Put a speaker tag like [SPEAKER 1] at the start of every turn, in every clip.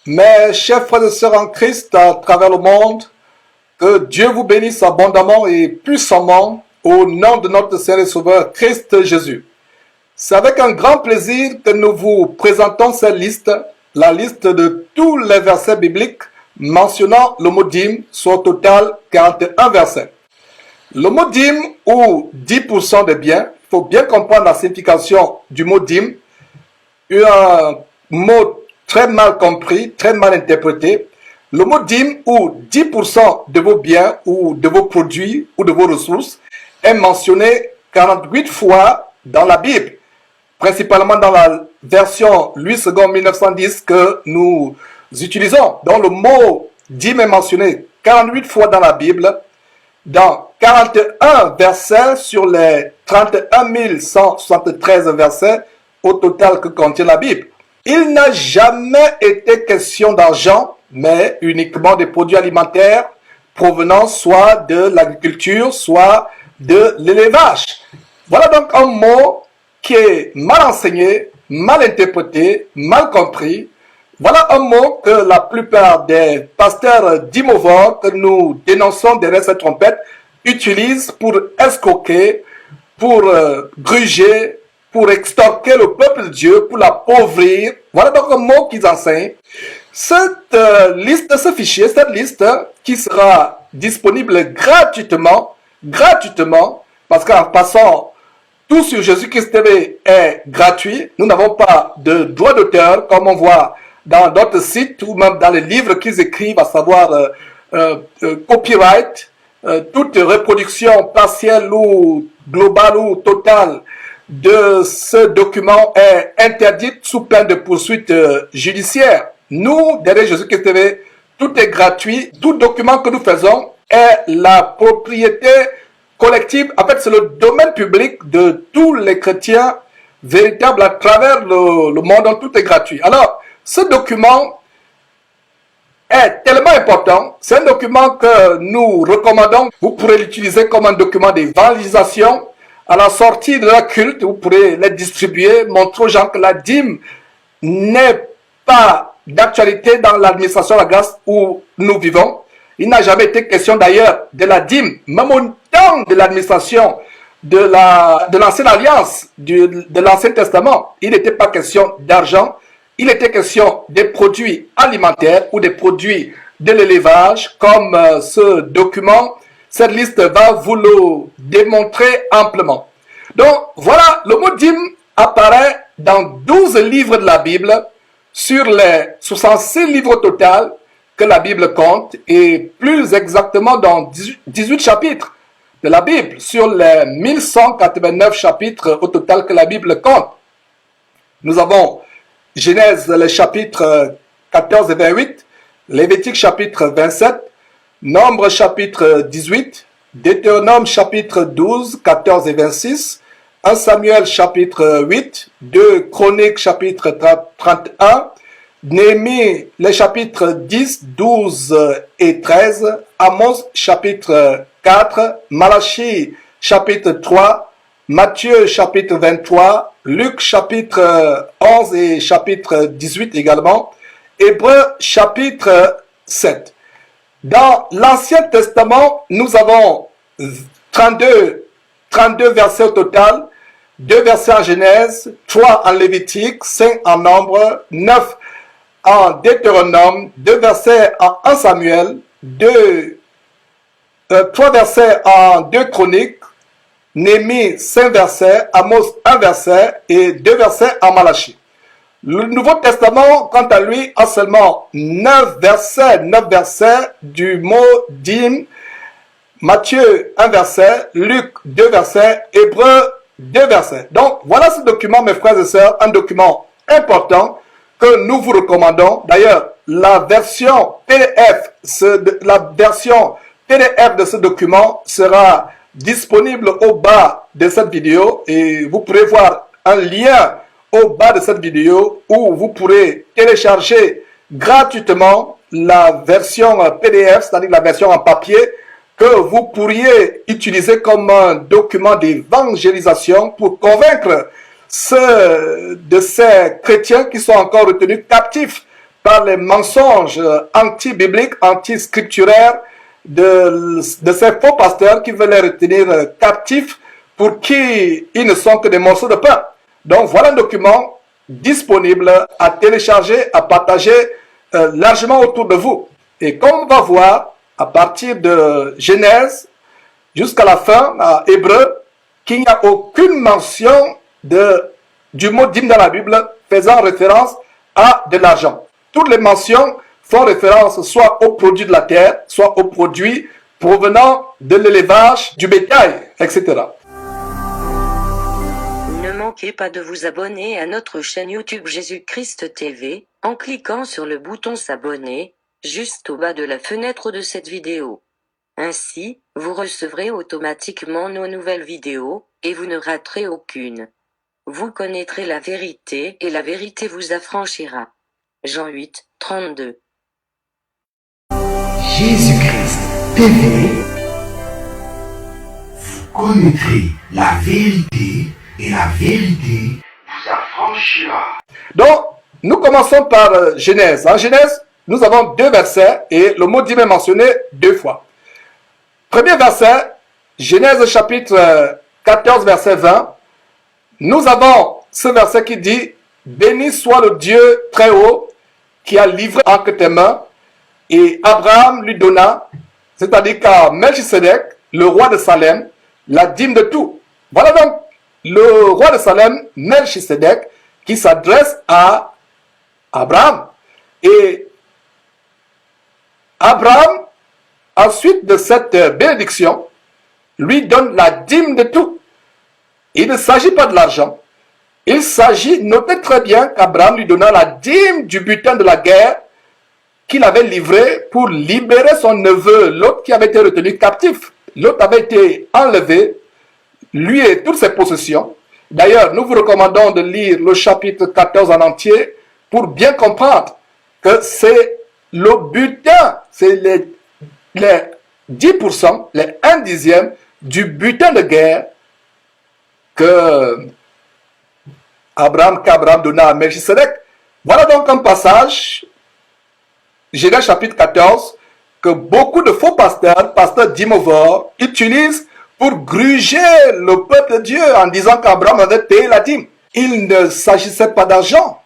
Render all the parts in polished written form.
[SPEAKER 1] Mes chers frères et sœurs en Christ à travers le monde, que Dieu vous bénisse abondamment et puissamment au nom de notre Seigneur et Sauveur Christ Jésus. C'est avec un grand plaisir que nous vous présentons cette liste, la liste de tous les versets bibliques mentionnant le mot dîme, soit au total 41 versets. Le mot dîme ou 10% des biens, il faut bien comprendre la signification du mot dîme, un mot très mal compris, très mal interprété. Le mot dîme ou 10% de vos biens ou de vos produits ou de vos ressources est mentionné 48 fois dans la Bible, principalement dans la version Louis II 1910 que nous utilisons. Donc le mot dîme est mentionné 48 fois dans la Bible, dans 41 versets sur les 31 173 versets au total que contient la Bible. Il n'a jamais été question d'argent, mais uniquement des produits alimentaires provenant soit de l'agriculture, soit de l'élevage. Voilà donc un mot qui est mal enseigné, mal interprété, mal compris. Voilà un mot que la plupart des pasteurs d'imovores que nous dénonçons derrière cette trompette utilisent pour escroquer, pour gruger, pour extorquer le peuple de Dieu, pour l'appauvrir. Voilà donc un mot qu'ils enseignent. Cette liste, ce fichier, cette liste qui sera disponible gratuitement, parce qu'en passant, tout sur Jésus-Christ TV est gratuit. Nous n'avons pas de droit d'auteur, comme on voit dans d'autres sites ou même dans les livres qu'ils écrivent, à savoir copyright, toute reproduction partielle ou globale ou totale de ce document est interdite sous peine de poursuite judiciaire. Nous, derrière Jésus-Christ TV, tout est gratuit. Tout document que nous faisons est la propriété collective. En fait, c'est le domaine public de tous les chrétiens véritables à travers le monde. Donc, tout est gratuit. Alors, ce document est tellement important. C'est un document que nous recommandons. Vous pourrez l'utiliser comme un document d'évangélisation. À la sortie de la culte, vous pourrez les distribuer, montrer aux gens que la dîme n'est pas d'actualité dans l'administration de la grâce où nous vivons. Il n'a jamais été question d'ailleurs de la dîme, même au temps de l'administration de l'ancienne alliance, de l'Ancien Testament. Il n'était pas question d'argent, il était question des produits alimentaires ou des produits de l'élevage, comme ce document. Cette liste va vous le démontrer amplement. Donc, voilà, le mot dîme apparaît dans 12 livres de la Bible sur les 66 livres total que la Bible compte et plus exactement dans 18 chapitres de la Bible sur les 1189 chapitres au total que la Bible compte. Nous avons Genèse, le chapitre 14 et 28, Lévitique chapitre 27, Nombre chapitre 18, Deutéronome chapitre 12, 14 et 26, 1 Samuel chapitre 8, 2 Chroniques chapitre 31, Néhémie les chapitres 10, 12 et 13, Amos chapitre 4, Malachie chapitre 3, Matthieu chapitre 23, Luc chapitre 11 et chapitre 18 également, Hébreux chapitre 7. Dans l'Ancien Testament, nous avons 32 versets au total, 2 versets en Genèse, 3 en Lévitique, 5 en Nombre, 9 en Deutéronome, 2 versets en 1 Samuel, 3 versets en 2 Chroniques, Néhémie 5 versets, Amos 1 verset et 2 versets en Malachie. Le Nouveau Testament, quant à lui, a seulement 9 versets du mot dîme. Matthieu 1 verset, Luc 2 versets, Hébreux 2 versets. Donc voilà ce document, mes frères et sœurs, un document important que nous vous recommandons. D'ailleurs, la version PDF de ce document sera disponible au bas de cette vidéo et vous pourrez voir un lien au bas de cette vidéo où vous pourrez télécharger gratuitement la version PDF, c'est-à-dire la version en papier que vous pourriez utiliser comme un document d'évangélisation pour convaincre ceux de ces chrétiens qui sont encore retenus captifs par les mensonges anti-bibliques, anti-scripturaires de ces faux pasteurs qui veulent les retenir captifs pour qui ils ne sont que des morceaux de pain. Donc voilà un document disponible à télécharger, à partager largement autour de vous. Et comme on va voir à partir de Genèse jusqu'à la fin, à Hébreu, qu'il n'y a aucune mention du mot dîme dans la Bible faisant référence à de l'argent. Toutes les mentions font référence soit aux produits de la terre, soit aux produits provenant de l'élevage, du bétail, etc.
[SPEAKER 2] Ne manquez pas de vous abonner à notre chaîne YouTube Jésus-Christ TV, en cliquant sur le bouton s'abonner, juste au bas de la fenêtre de cette vidéo. Ainsi, vous recevrez automatiquement nos nouvelles vidéos, et vous ne raterez aucune. Vous connaîtrez la vérité, et la vérité vous affranchira. Jean 8, 32.
[SPEAKER 3] Jésus-Christ TV, vous connaîtrez la vérité et la vérité vous affranchira.
[SPEAKER 1] Donc, nous commençons par Genèse. En Genèse, nous avons 2 versets et le mot dîme est mentionné 2 fois. Premier verset, Genèse chapitre 14, verset 20. Nous avons ce verset qui dit « Béni soit le Dieu très haut qui a livré entre tes mains. » Et Abraham lui donna, c'est-à-dire qu'à Melchisedec, le roi de Salem, la dîme de tout. Voilà donc le roi de Salem, Melchisedec, qui s'adresse à Abraham. Et Abraham, ensuite de cette bénédiction, lui donne la dîme de tout. Il ne s'agit pas de l'argent. Il s'agit, notez très bien qu'Abraham lui donna la dîme du butin de la guerre qu'il avait livré pour libérer son neveu, Lot, qui avait été retenu captif. Lot avait été enlevé, lui et toutes ses possessions. D'ailleurs, nous vous recommandons de lire le chapitre 14 en entier pour bien comprendre que c'est le butin, c'est les 10%, les 1/10 du butin de guerre qu'Abraham donna à Melchisedec. Voilà donc un passage, Genèse chapitre 14, que beaucoup de faux pasteurs dimovores, utilisent pour gruger le peuple de Dieu en disant qu'Abraham avait payé la dîme. Il ne s'agissait pas d'argent.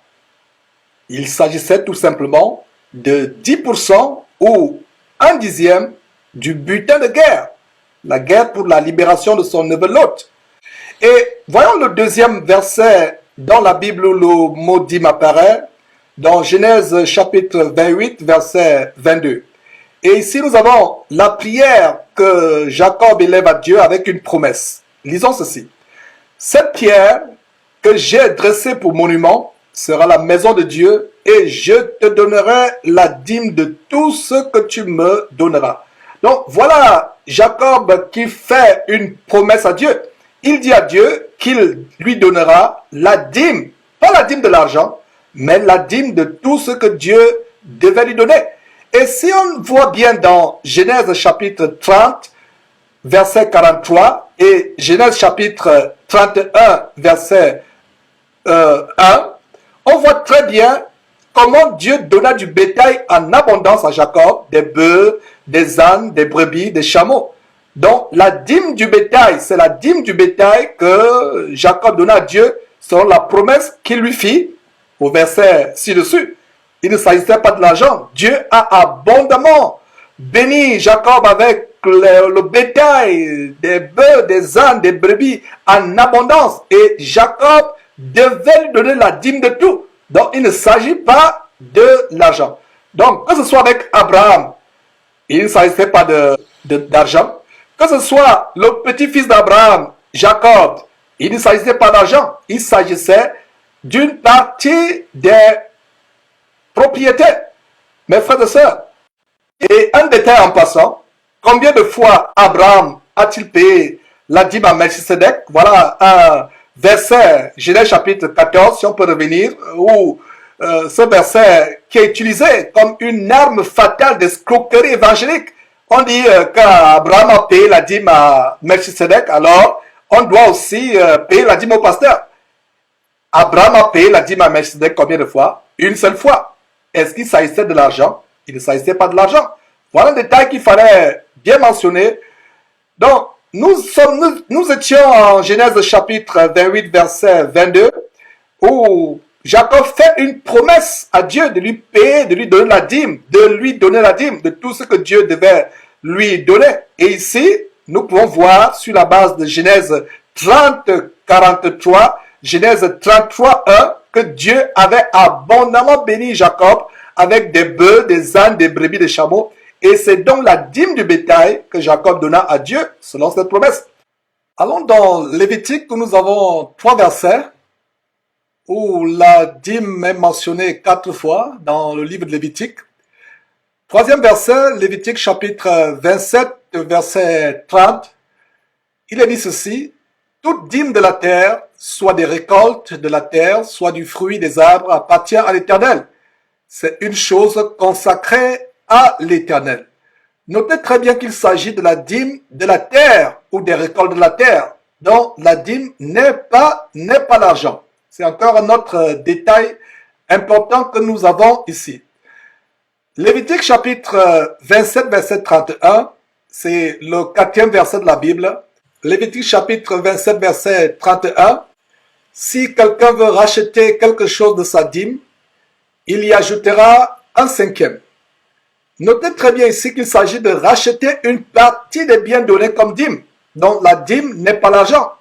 [SPEAKER 1] Il s'agissait tout simplement de 10% ou 1/10 du butin de guerre. La guerre pour la libération de son neveu Lot. Et voyons le deuxième verset dans la Bible où le mot dîme apparaît, dans Genèse chapitre 28, verset 22. Et ici nous avons la prière que Jacob élève à Dieu avec une promesse. Lisons ceci. Cette pierre que j'ai dressée pour monument sera la maison de Dieu et je te donnerai la dîme de tout ce que tu me donneras. Donc voilà Jacob qui fait une promesse à Dieu. Il dit à Dieu qu'il lui donnera la dîme, pas la dîme de l'argent, mais la dîme de tout ce que Dieu devait lui donner. Et si on voit bien dans Genèse chapitre 30, verset 43, et Genèse chapitre 31, verset 1, on voit très bien comment Dieu donna du bétail en abondance à Jacob, des bœufs, des ânes, des brebis, des chameaux. Donc la dîme du bétail, c'est la dîme du bétail que Jacob donna à Dieu selon la promesse qu'il lui fit au verset ci-dessus. Il ne s'agissait pas de l'argent. Dieu a abondamment béni Jacob avec le bétail, des bœufs, des ânes, des brebis en abondance. Et Jacob devait lui donner la dîme de tout. Donc il ne s'agit pas de l'argent. Donc que ce soit avec Abraham, il ne s'agissait pas d'argent. Que ce soit le petit-fils d'Abraham, Jacob, il ne s'agissait pas d'argent. Il s'agissait d'une partie des propriétés. Mes frères et sœurs, et un détail en passant, combien de fois Abraham a-t-il payé la dîme à Melchisedec? Voilà un verset, Genèse chapitre 14, si on peut revenir, où ce verset qui est utilisé comme une arme fatale d'escroquerie évangélique. On dit qu'Abraham a payé la dîme à Melchisedec, alors on doit aussi payer la dîme au pasteur. Abraham a payé la dîme à Melchisedec combien de fois? Une seule fois. Est-ce qu'il s'agissait de l'argent? Il ne s'agissait pas de l'argent. Voilà un détail qu'il fallait bien mentionner. Donc, nous étions en Genèse chapitre 28, verset 22, où Jacob fait une promesse à Dieu de lui payer, de lui donner la dîme, de tout ce que Dieu devait lui donner. Et ici, nous pouvons voir sur la base de Genèse 30, 43, Genèse 33, 1, que Dieu avait abondamment béni Jacob avec des bœufs, des ânes, des brebis, des chameaux. Et c'est donc la dîme du bétail que Jacob donna à Dieu selon cette promesse. Allons dans Lévitique où nous avons 3 versets où la dîme est mentionnée 4 fois dans le livre de Lévitique. Troisième verset, Lévitique chapitre 27, verset 30. Il est dit ceci: toute dîme de la terre, soit des récoltes de la terre, soit du fruit des arbres, appartient à l'Éternel. C'est une chose consacrée à l'Éternel. Notez très bien qu'il s'agit de la dîme de la terre ou des récoltes de la terre. Donc la dîme n'est pas l'argent. C'est encore un autre détail important que nous avons ici. Lévitique chapitre 27, verset 31, c'est le 4e verset de la Bible. Lévitique chapitre 27, verset 31. Si quelqu'un veut racheter quelque chose de sa dîme, il y ajoutera un 5e. Notez très bien ici qu'il s'agit de racheter une partie des biens donnés comme dîme. Donc la dîme n'est pas l'argent.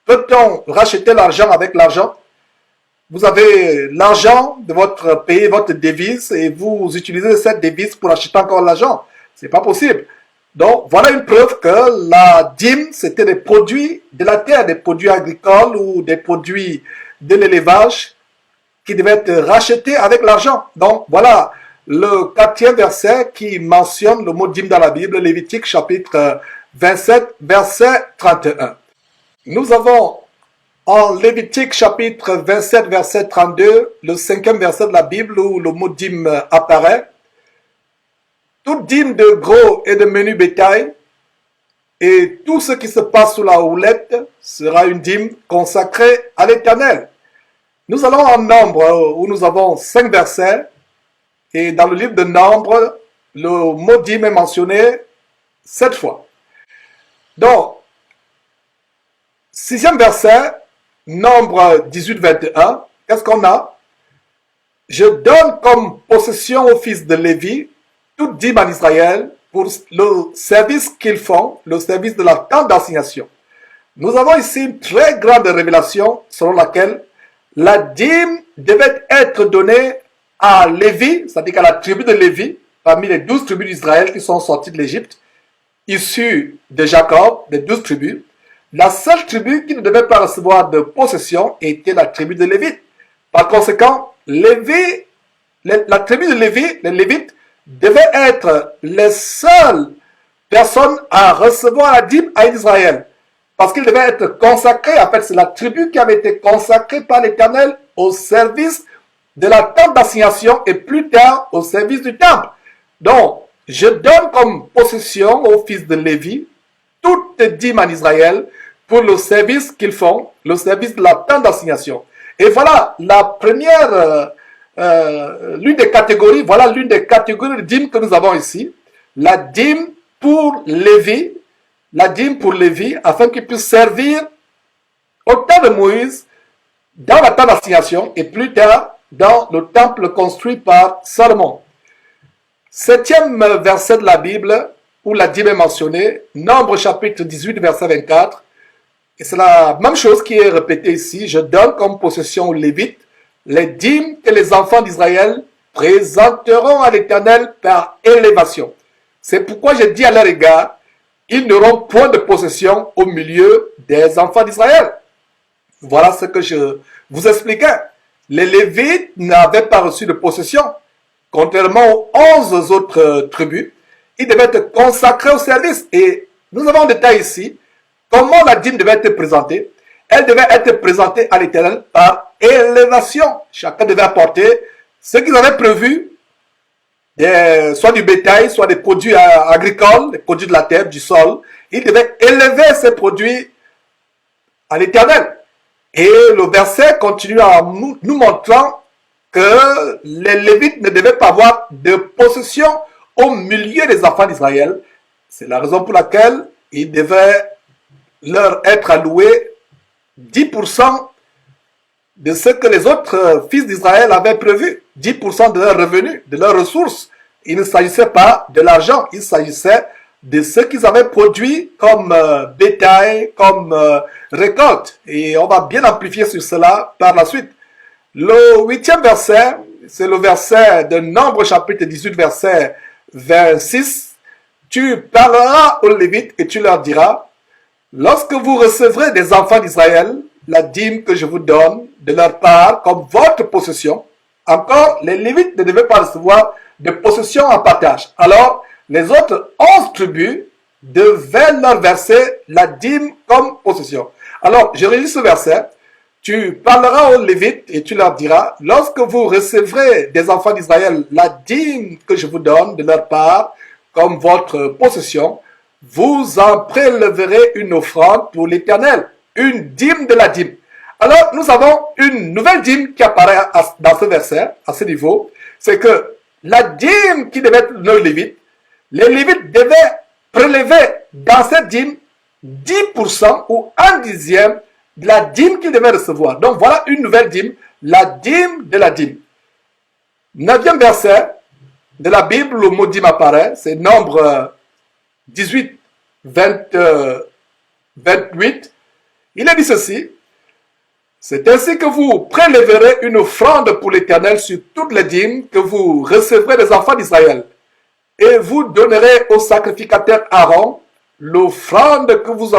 [SPEAKER 1] Peut-on racheter l'argent avec l'argent? Vous avez l'argent de votre pays, votre devise, et vous utilisez cette devise pour acheter encore l'argent. C'est pas possible. Donc voilà une preuve que la dîme, c'était des produits de la terre, des produits agricoles ou des produits de l'élevage qui devaient être rachetés avec l'argent. Donc voilà le 4e verset qui mentionne le mot dîme dans la Bible, Lévitique chapitre 27, verset 31. Nous avons en Lévitique chapitre 27, verset 32, le 5e verset de la Bible où le mot dîme apparaît. Toute dîme de gros et de menu bétail et tout ce qui se passe sous la houlette sera une dîme consacrée à l'Éternel. Nous allons en Nombre où nous avons 5 versets. Et dans le livre de Nombre, le mot dîme est mentionné 7 fois. Donc, 6e verset, Nombre 18, 21, qu'est-ce qu'on a? Je donne comme possession aux fils de Lévi toute dîme en Israël pour le service qu'ils font, le service de la tente d'assignation. Nous avons ici une très grande révélation selon laquelle la dîme devait être donnée à Lévi, c'est-à-dire à la tribu de Lévi, parmi les 12 tribus d'Israël qui sont sorties de l'Égypte, issues de Jacob, des 12 tribus. La seule tribu qui ne devait pas recevoir de possession était la tribu de Lévi. Par conséquent, la tribu de Lévi, les Lévites, devaient être les seules personnes à recevoir la dîme à Israël. Parce qu'ils devaient être consacrés, en fait, c'est la tribu qui avait été consacrée par l'Éternel au service de la tente d'assignation et plus tard au service du temple. Donc, je donne comme possession aux fils de Lévi toute dîme en Israël pour le service qu'ils font, le service de la tente d'assignation. Et voilà la première, l'une des catégories de dîmes que nous avons ici. La dîme pour Lévi, afin qu'il puisse servir au temps de Moïse dans la tente d'assignation et plus tard dans le temple construit par Salomon. 7e verset de la Bible où la dîme est mentionnée, Nombre chapitre 18 verset 24. Et c'est la même chose qui est répétée ici. Je donne comme possession aux Lévites les dîmes que les enfants d'Israël présenteront à l'Éternel par élévation. C'est pourquoi je dis à leur égard, ils n'auront point de possession au milieu des enfants d'Israël. Voilà ce que je vous expliquais. Les Lévites n'avaient pas reçu de possession. Contrairement aux 11 autres tribus, ils devaient être consacrés au service. Et nous avons un détail ici. Comment la dîme devait être présentée? Elle devait être présentée à l'Éternel par élévation. Chacun devait apporter ce qu'ils avaient prévu, soit du bétail, soit des produits agricoles, des produits de la terre, du sol. Ils devaient élever ces produits à l'Éternel. Et le verset continue en nous montrant que les Lévites ne devaient pas avoir de possession au milieu des enfants d'Israël. C'est la raison pour laquelle il devait leur être alloué 10% de ce que les autres fils d'Israël avaient prévu, 10% de leurs revenus, de leurs ressources. Il ne s'agissait pas de l'argent, il s'agissait de ce qu'ils avaient produit comme bétail, comme récolte. Et on va bien amplifier sur cela par la suite. Le 8e verset, c'est le verset de Nombre chapitre 18, verset 26. Tu parleras aux Lévites et tu leur diras, lorsque vous recevrez des enfants d'Israël, la dîme que je vous donne de leur part comme votre possession. Encore, les Lévites ne devaient pas recevoir de possession en partage. Alors, les autres 11 tribus devaient leur verser la dîme comme possession. Alors, je relis ce verset. Tu parleras aux Lévites et tu leur diras, lorsque vous recevrez des enfants d'Israël la dîme que je vous donne de leur part comme votre possession, vous en prélèverez une offrande pour l'Éternel, une dîme de la dîme. Alors, nous avons une nouvelle dîme qui apparaît dans ce verset, à ce niveau, c'est que la dîme qui devait être donnée aux Lévites, les Lévites devaient prélever dans cette dîme 10% ou 1/10 de la dîme qu'ils devaient recevoir. Donc voilà une nouvelle dîme, la dîme de la dîme. 9e verset de la Bible, le mot dîme apparaît, c'est Nombre 18, 28. Il a dit ceci, c'est ainsi que vous prélèverez une offrande pour l'Éternel sur toutes les dîmes que vous recevrez des enfants d'Israël. Et vous donnerez au sacrificateur Aaron l'offrande que vous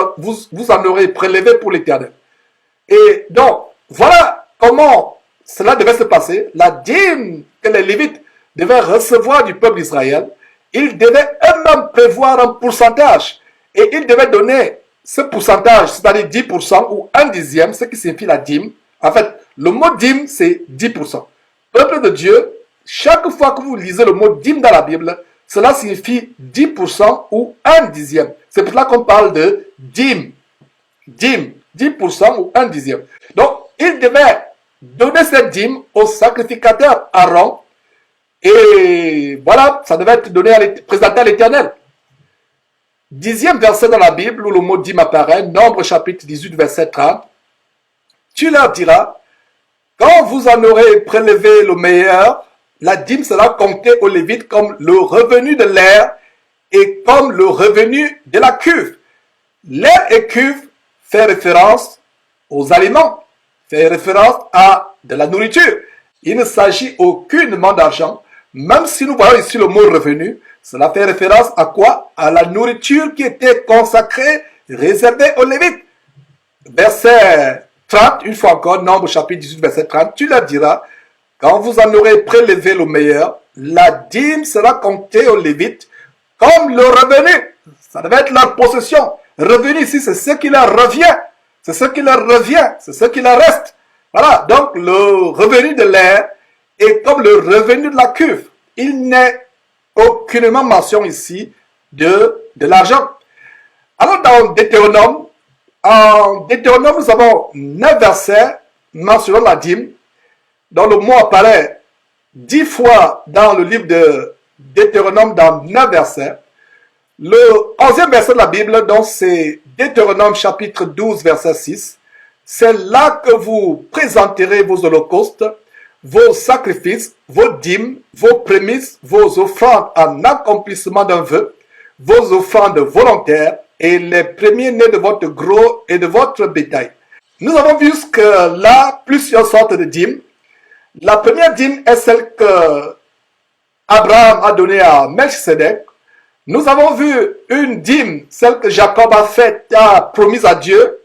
[SPEAKER 1] en aurez prélevée pour l'Éternel. Et donc, voilà comment cela devait se passer. La dîme que les Lévites devaient recevoir du peuple d'Israël, ils devaient eux-mêmes prévoir un pourcentage. Et ils devaient donner ce pourcentage, c'est-à-dire 10% ou 1/10, ce qui signifie la dîme. En fait, le mot dîme, c'est 10%. Peuple de Dieu, chaque fois que vous lisez le mot dîme dans la Bible, cela signifie 10% ou 1/10. C'est pour cela qu'on parle de dîme. Dîme, 10% ou 1/10. Donc, il devait donner cette dîme au sacrificateur Aaron. Et voilà, ça devait être donné présenté à l'Éternel. 10e verset dans la Bible où le mot dîme apparaît, Nombre chapitre 18, verset 30. Tu leur diras, quand vous en aurez prélevé le meilleur, la dîme sera comptée aux Lévites comme le revenu de l'air et comme le revenu de la cuve. L'air et cuve fait référence aux aliments, fait référence à de la nourriture. Il ne s'agit aucunement d'argent, même si nous voyons ici le mot revenu, cela fait référence à quoi? À la nourriture qui était consacrée, réservée aux Lévites. Verset 30, une fois encore, Nombre chapitre 18, verset 30, tu leur diras, quand vous en aurez prélevé le meilleur, la dîme sera comptée aux Lévites comme le revenu. Ça devait être leur possession. Revenu ici, c'est ce qui leur revient. C'est ce qui leur revient. C'est ce qui leur reste. Voilà, donc le revenu de l'air est comme le revenu de la cuve. Il n'est aucunement mention ici de l'argent. Alors dans Deutéronome, en Deutéronome, nous avons 9 versets mentionnant la dîme, dont le mot apparaît 10 fois dans le livre de Deutéronome dans 9 versets. Le 11e verset de la Bible, donc c'est Deutéronome chapitre 12, verset 6. C'est là que vous présenterez vos holocaustes, vos sacrifices, vos dîmes, vos prémices, vos offrandes en accomplissement d'un vœu, vos offrandes volontaires et les premiers-nés de votre gros et de votre bétail. Nous avons vu que là, plusieurs sortes de dîmes. La première dîme est celle que Abraham a donnée à Melchisedec. Nous avons vu une dîme, celle que Jacob a promise à Dieu,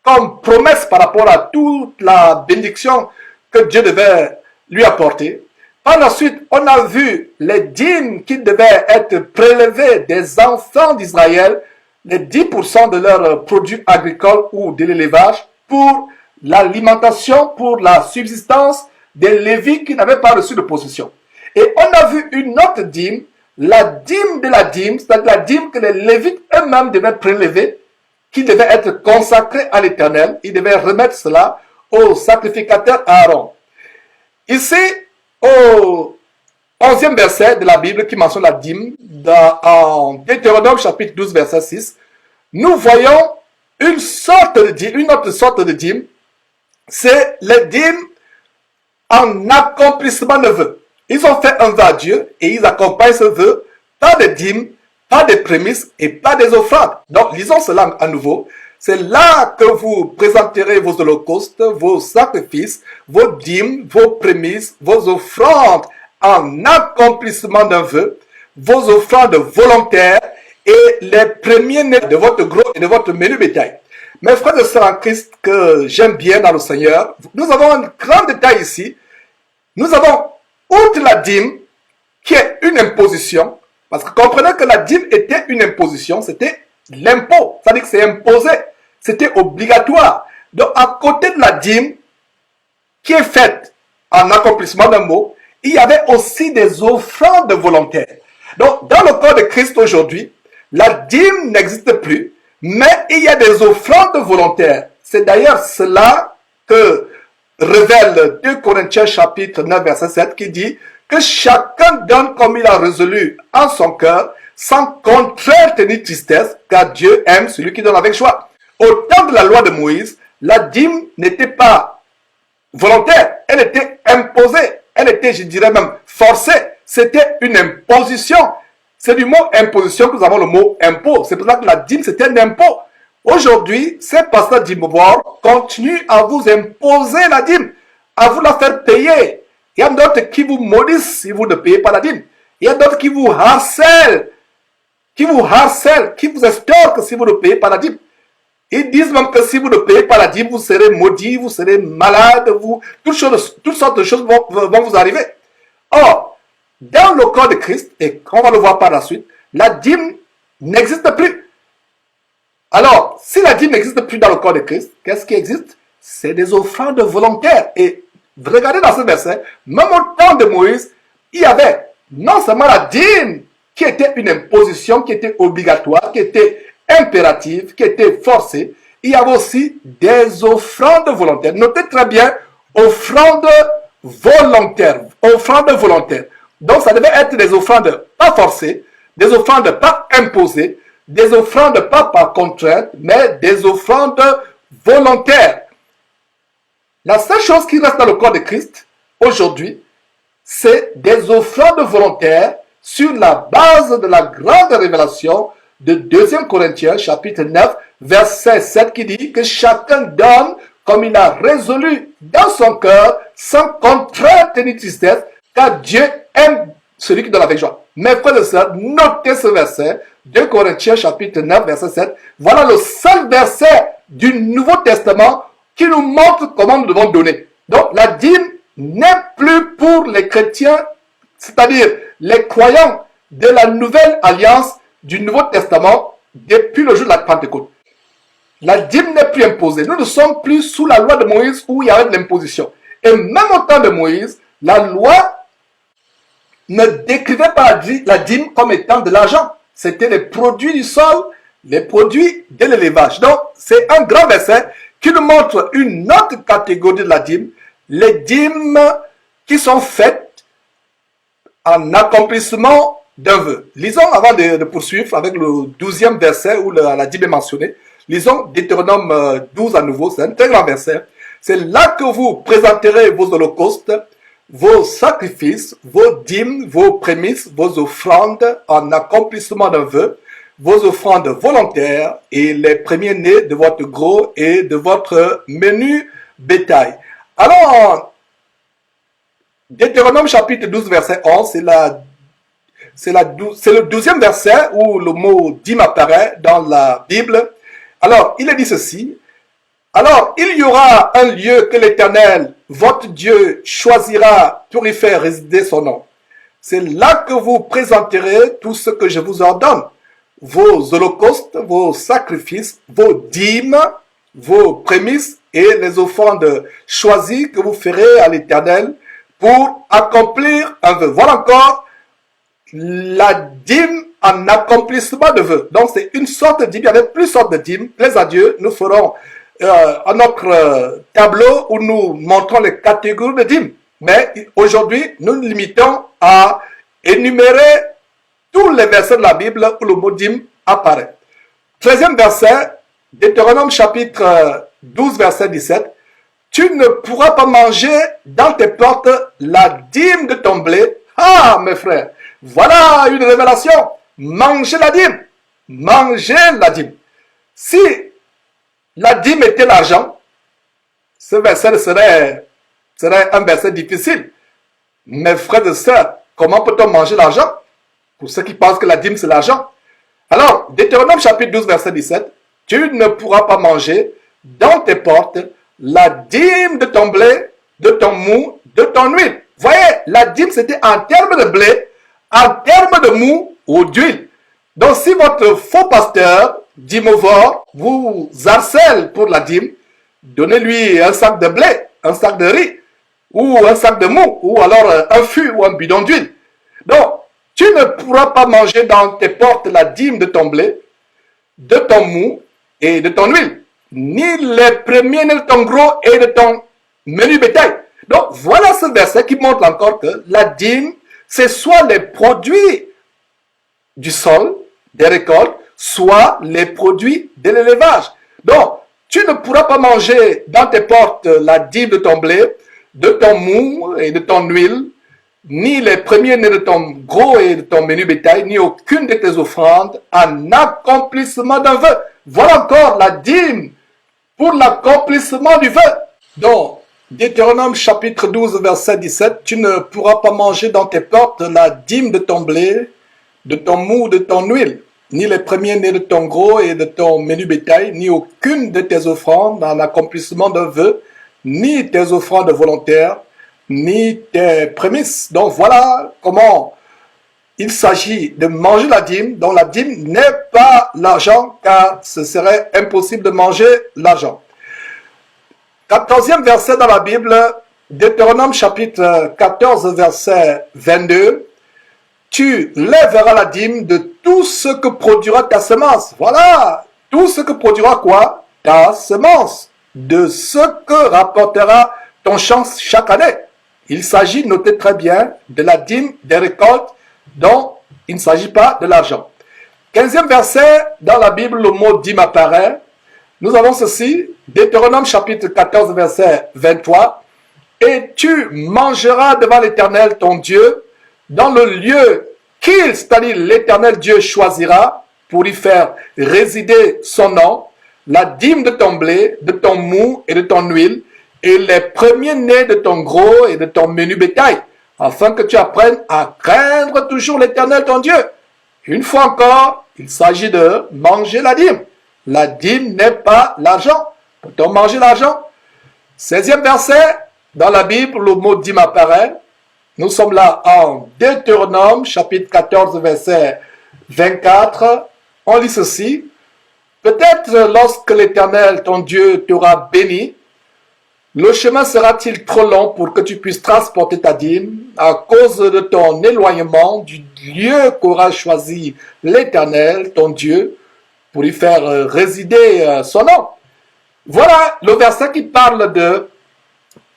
[SPEAKER 1] comme promesse par rapport à toute la bénédiction que Dieu devait lui apporter. Par la suite, on a vu les dîmes qui devaient être prélevées des enfants d'Israël, les 10% de leurs produits agricoles ou de l'élevage, pour l'alimentation, pour la subsistance des Lévites qui n'avaient pas reçu de possession. Et on a vu une autre dîme, la dîme de la dîme, c'est-à-dire la dîme que les Lévites eux-mêmes devaient prélever, qui devait être consacrée à l'Éternel. Ils devaient remettre cela au sacrificateur Aaron. Ici, au 11e verset de la Bible qui mentionne la dîme, en Deutéronome chapitre 12, verset 6, nous voyons une autre sorte de dîme, c'est les dîmes en accomplissement de vœux. Ils ont fait un vœu à Dieu et ils accompagnent ce vœu par des dîmes, pas des prémices et pas des offrandes. Donc, lisons cela à nouveau. C'est là que vous présenterez vos holocaustes, vos sacrifices, vos dîmes, vos prémices, vos offrandes en accomplissement d'un vœu, vos offrandes volontaires et les premiers-nés de votre gros et de votre menu bétail. Mes frères et sœurs en Christ que j'aime bien dans le Seigneur, nous avons un grand détail ici. Nous avons, outre la dîme, qui est une imposition, parce que comprenez que la dîme était une imposition, c'était l'impôt, c'est-à-dire que c'est imposé, c'était obligatoire. Donc, à côté de la dîme, qui est faite en accomplissement d'un mot, il y avait aussi des offrandes volontaires. Donc, dans le corps de Christ aujourd'hui, la dîme n'existe plus, mais il y a des offrandes volontaires. C'est d'ailleurs cela que révèle 2 Corinthiens chapitre 9 verset 7 qui dit que chacun donne comme il a résolu en son cœur, sans contrainte ni tristesse, car Dieu aime celui qui donne avec joie. Au temps de la loi de Moïse, la dîme n'était pas volontaire, elle était imposée, elle était, je dirais même, forcée. C'était une imposition. C'est du mot imposition que nous avons le mot impôt. C'est pour ça que la dîme, c'était un impôt. Aujourd'hui, ces pasteurs dîmes-boires continuent à vous imposer la dîme, à vous la faire payer. Il y a d'autres qui vous maudissent si vous ne payez pas la dîme. Il y a d'autres qui vous harcèlent, qui vous estorquent si vous ne payez pas la dîme. Ils disent même que si vous ne payez pas la dîme, vous serez maudit, vous serez malade, toutes sortes de choses vont vous arriver. Or, dans le corps de Christ, et on va le voir par la suite, la dîme n'existe plus. Alors, si la dîme n'existe plus dans le corps de Christ, qu'est-ce qui existe? C'est des offrandes volontaires. Et regardez dans ce verset, même au temps de Moïse, il y avait non seulement la dîme qui était une imposition, qui était obligatoire, qui était impérative, qui était forcée, il y avait aussi des offrandes volontaires. Notez très bien, offrandes volontaires. Offrandes volontaires. Donc, ça devait être des offrandes pas forcées, des offrandes pas imposées, des offrandes pas par contrainte, mais des offrandes volontaires. La seule chose qui reste dans le corps de Christ, aujourd'hui, c'est des offrandes volontaires sur la base de la grande révélation de 2 Corinthiens, chapitre 9, verset 7, qui dit que chacun donne comme il a résolu dans son cœur, sans contrainte ni tristesse, car Dieu aime celui qui donne avec joie. Mes frères et sœurs, notez ce verset, 2 Corinthiens chapitre 9, verset 7. Voilà le seul verset du Nouveau Testament qui nous montre comment nous devons donner. Donc, la dîme n'est plus pour les chrétiens, c'est-à-dire les croyants de la nouvelle alliance du Nouveau Testament depuis le jour de la Pentecôte. La dîme n'est plus imposée. Nous ne sommes plus sous la loi de Moïse où il y avait de l'imposition. Et même au temps de Moïse, la loi ne décrivait pas la dîme comme étant de l'argent. C'était les produits du sol, les produits de l'élevage. Donc, c'est un grand verset qui nous montre une autre catégorie de la dîme, les dîmes qui sont faites en accomplissement d'un vœu. Lisons avant de poursuivre avec le 12e verset où la dîme est mentionnée. Lisons Deutéronome 12 à nouveau, c'est un très grand verset. C'est là que vous présenterez vos holocaustes, vos sacrifices, vos dîmes, vos prémices, vos offrandes en accomplissement d'un vœu, vos offrandes volontaires et les premiers-nés de votre gros et de votre menu bétail. Alors, Deutéronome chapitre 12 verset 11, c'est le 12e verset où le mot dîme apparaît dans la Bible. Alors, il est dit ceci. Alors, il y aura un lieu que l'Éternel, votre Dieu, choisira pour y faire résider son nom. C'est là que vous présenterez tout ce que je vous ordonne. Vos holocaustes, vos sacrifices, vos dîmes, vos prémices et les offrandes choisies que vous ferez à l'Éternel pour accomplir un vœu. Voilà encore la dîme en accomplissement de vœux. Donc c'est une sorte de dîme, il y avait plusieurs sortes de dîmes. Plaise à Dieu, nous ferons à notre tableau où nous montrons les catégories de dîmes. Mais aujourd'hui, nous nous limitons à énumérer tous les versets de la Bible où le mot dîme apparaît. 13e verset, Deutéronome chapitre 12, verset 17. Tu ne pourras pas manger dans tes portes la dîme de ton blé. Ah, mes frères, voilà une révélation. Mangez la dîme. Mangez la dîme. Si la dîme était l'argent, ce verset serait un verset difficile. Mes frères et sœurs, comment peut-on manger l'argent? Pour ceux qui pensent que la dîme c'est l'argent. Alors, Deutéronome chapitre 12, verset 17. Tu ne pourras pas manger dans tes portes la dîme de ton blé, de ton mou, de ton huile. Voyez, la dîme c'était en termes de blé, en termes de mou ou d'huile. Donc si votre faux pasteur, dîmovore, vous harcèle pour la dîme, donnez-lui un sac de blé, un sac de riz, ou un sac de mou, ou alors un fût ou un bidon d'huile. Donc, tu ne pourras pas manger dans tes portes la dîme de ton blé, de ton mou et de ton huile, ni les premiers de ton gros et de ton menu bétail. Donc, voilà ce verset qui montre encore que la dîme, c'est soit les produits du sol, des récoltes, soit les produits de l'élevage. Donc, tu ne pourras pas manger dans tes portes la dîme de ton blé, de ton mou et de ton huile, ni les premiers-nés de ton gros et de ton menu bétail, ni aucune de tes offrandes en accomplissement d'un vœu. Voilà encore la dîme pour l'accomplissement du vœu. Donc, Deutéronome chapitre 12, verset 17, tu ne pourras pas manger dans tes portes la dîme de ton blé, de ton mou, de ton huile, ni les premiers-nés de ton gros et de ton menu bétail, ni aucune de tes offrandes en accomplissement d'un vœu, ni tes offrandes volontaires, ni tes prémices. Donc voilà comment il s'agit de manger la dîme, dont la dîme n'est pas l'argent, car ce serait impossible de manger l'argent. 14e verset dans la Bible, Deutéronome chapitre 14, verset 22. Tu lèveras la dîme de tout ce que produira ta semence. Voilà, tout ce que produira quoi? Ta semence. De ce que rapportera ton champ chaque année. Il s'agit, notez très bien, de la dîme des récoltes dont il ne s'agit pas de l'argent. 15e verset, dans la Bible, le mot dîme apparaît. Nous avons ceci, Deutéronome chapitre 14, verset 23. Et tu mangeras devant l'Éternel ton Dieu dans le lieu qu'il, c'est-à-dire l'Éternel Dieu, choisira pour y faire résider son nom, la dîme de ton blé, de ton mou et de ton huile, et les premiers-nés de ton gros et de ton menu bétail, afin que tu apprennes à craindre toujours l'Éternel ton Dieu. Une fois encore, il s'agit de manger la dîme. La dîme n'est pas l'argent. Peut-on manger l'argent? 16e verset, dans la Bible, le mot dîme apparaît. Nous sommes là en Deutéronome, chapitre 14, verset 24. On lit ceci. Peut-être lorsque l'Éternel, ton Dieu, t'aura béni, le chemin sera-t-il trop long pour que tu puisses transporter ta dîme à cause de ton éloignement du lieu qu'aura choisi l'Éternel, ton Dieu, pour y faire résider son nom? Voilà le verset qui parle de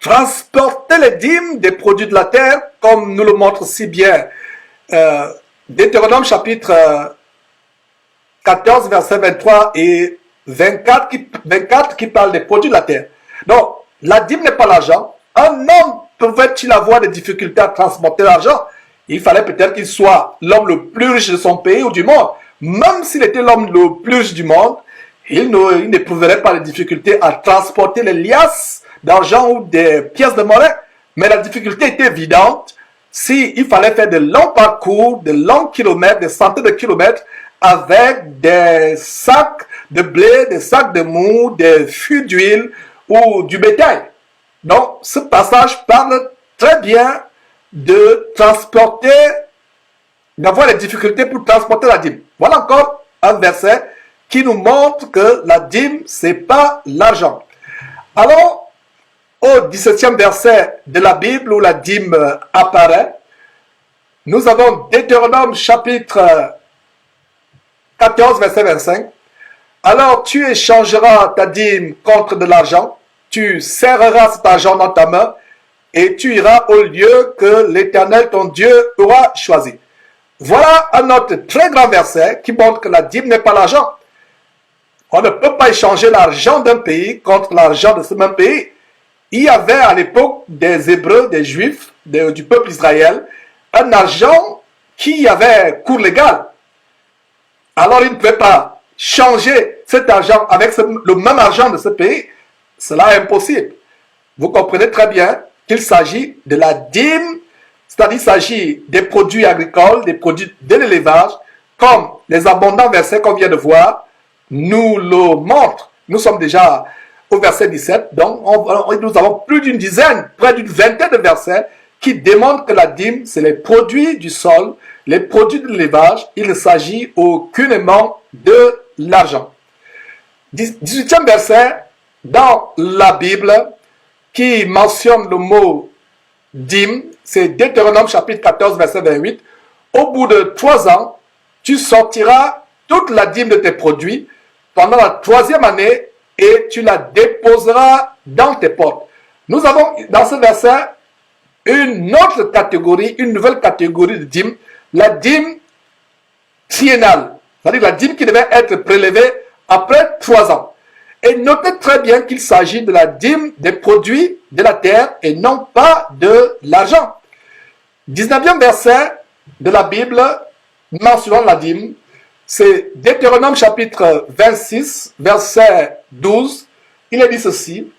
[SPEAKER 1] transporter les dîmes des produits de la terre, comme nous le montre si bien Deutéronome chapitre 14, verset 23 et 24 qui parle des produits de la terre. Donc, la dîme n'est pas l'argent. Un homme pouvait-il avoir des difficultés à transporter l'argent? Il fallait peut-être qu'il soit l'homme le plus riche de son pays ou du monde. Même s'il était l'homme le plus riche du monde, il n'éprouverait pas de difficultés à transporter les liasses d'argent ou des pièces de monnaie. Mais la difficulté était évidente s'il fallait faire de longs parcours, de longs kilomètres, des centaines de kilomètres avec des sacs de blé, des sacs de mou, des fûts d'huile ou du bétail. Donc, ce passage parle très bien de transporter, d'avoir des difficultés pour transporter la dîme. Voilà encore un verset qui nous montre que la dîme, c'est pas l'argent. Allons au 17e verset de la Bible où la dîme apparaît. Nous avons Deutéronome chapitre 14, verset 25. Alors tu échangeras ta dîme contre de l'argent, tu serreras cet argent dans ta main et tu iras au lieu que l'Éternel ton Dieu aura choisi. Voilà un autre très grand verset qui montre que la dîme n'est pas l'argent. On ne peut pas échanger l'argent d'un pays contre l'argent de ce même pays. Il y avait à l'époque des Hébreux, des Juifs, du peuple Israël, un argent qui avait cours légal. Alors ils ne pouvaient pas changer cet argent avec le même argent de ce pays. Cela est impossible. Vous comprenez très bien qu'il s'agit de la dîme, c'est-à-dire qu'il s'agit des produits agricoles, des produits de l'élevage, comme les abondants versets qu'on vient de voir nous le montrent. Nous sommes déjà au verset 17, donc nous avons plus d'une dizaine, près d'une vingtaine de versets qui démontrent que la dîme, c'est les produits du sol, les produits de l'élevage. Il ne s'agit aucunement de l'argent. 18e verset dans la Bible qui mentionne le mot dîme, c'est Deutéronome chapitre 14 verset 28. Au bout de 3 ans, tu sortiras toute la dîme de tes produits pendant la 3e année et tu la déposeras dans tes portes. Nous avons dans ce verset une autre catégorie, une nouvelle catégorie de dîme, la dîme triennale, c'est-à-dire la dîme qui devait être prélevée après 3 ans. Et notez très bien qu'il s'agit de la dîme des produits de la terre et non pas de l'argent. 19e verset de la Bible mentionnant la dîme, c'est Deutéronome chapitre 26, verset 12. Il est dit ceci: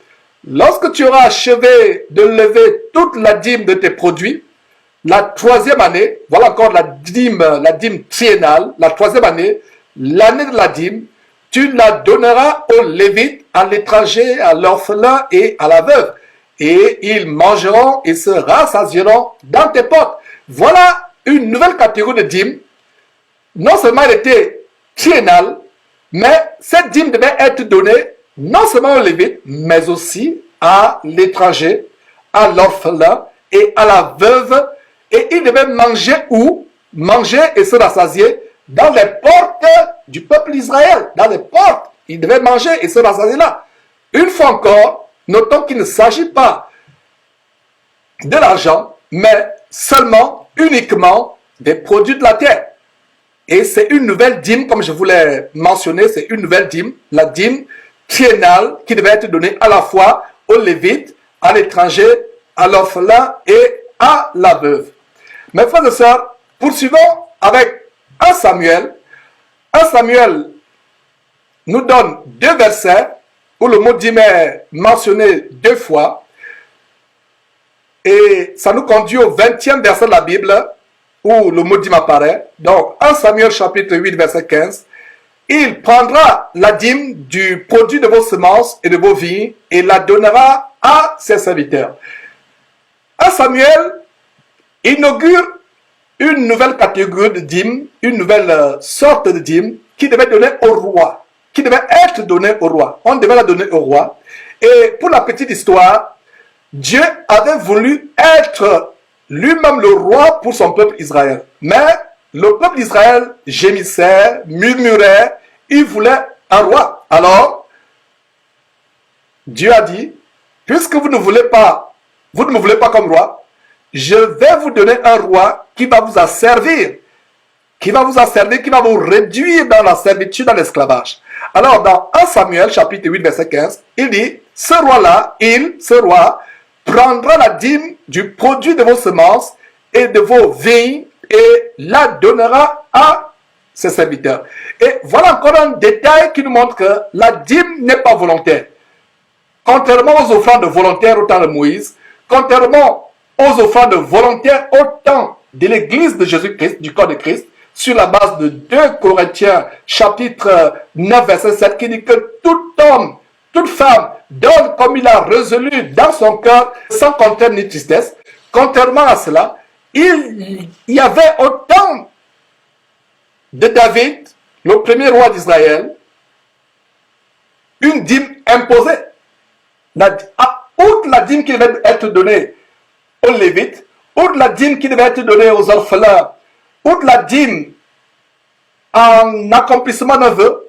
[SPEAKER 1] lorsque tu auras achevé de lever toute la dîme de tes produits, la 3e année, voilà encore la dîme triennale, la 3e année, l'année de la dîme, tu la donneras aux Lévites, à l'étranger, à l'orphelin et à la veuve. Et ils mangeront et se rassasieront dans tes portes. Voilà une nouvelle catégorie de dîme. Non seulement elle était triennale, mais cette dîme devait être donnée non seulement aux Lévites, mais aussi à l'étranger, à l'orphelin et à la veuve. Et ils devaient manger où? Manger et se rassasier dans les portes du peuple Israël. Dans les portes, ils devaient manger et se rassasier là. Une fois encore, notons qu'il ne s'agit pas de l'argent, mais seulement, uniquement des produits de la terre. Et c'est une nouvelle dîme, comme je vous l'ai mentionné, c'est une nouvelle dîme, la dîme triennale qui devait être donnée à la fois aux Lévites, à l'étranger, à l'orphelin et à la veuve. Mes frères et sœurs, poursuivons avec 1 Samuel. 1 Samuel nous donne 2 versets où le mot dîme est mentionné 2 fois. Et ça nous conduit au 20e verset de la Bible où le mot dîme apparaît. Donc 1 Samuel chapitre 8 verset 15. Il prendra la dîme du produit de vos semences et de vos vignes et la donnera à ses serviteurs. 1 Samuel inaugure une nouvelle catégorie de dîme, une nouvelle sorte de dîme qui devait donner au roi, qui devait être donnée au roi. On devait la donner au roi. Et pour la petite histoire, Dieu avait voulu être lui-même le roi pour son peuple Israël. Mais le peuple d'Israël gémissait, murmurait, il voulait un roi. Alors, Dieu a dit, puisque vous ne me voulez pas comme roi, je vais vous donner un roi qui va vous asservir, qui va vous réduire dans la servitude, dans l'esclavage. Alors, dans 1 Samuel, chapitre 8, verset 15, il dit, ce roi, prendra la dîme du produit de vos semences et de vos vignes et la donnera à ses serviteurs. Et voilà encore un détail qui nous montre que la dîme n'est pas volontaire. Contrairement aux offrandes volontaires au temps de Moïse, contrairement aux offrandes volontaires au temps de l'église de Jésus-Christ, du corps de Christ, sur la base de 2 Corinthiens chapitre 9 verset 7 qui dit que tout homme, toute femme donne comme il a résolu dans son cœur sans contrainte ni tristesse. Contrairement à cela, il y avait au temps de David, le premier roi d'Israël, une dîme imposée. Outre la dîme qui devait être donnée aux Lévites, outre la dîme qui devait être donnée aux orphelins, outre la dîme en accomplissement d'un vœu,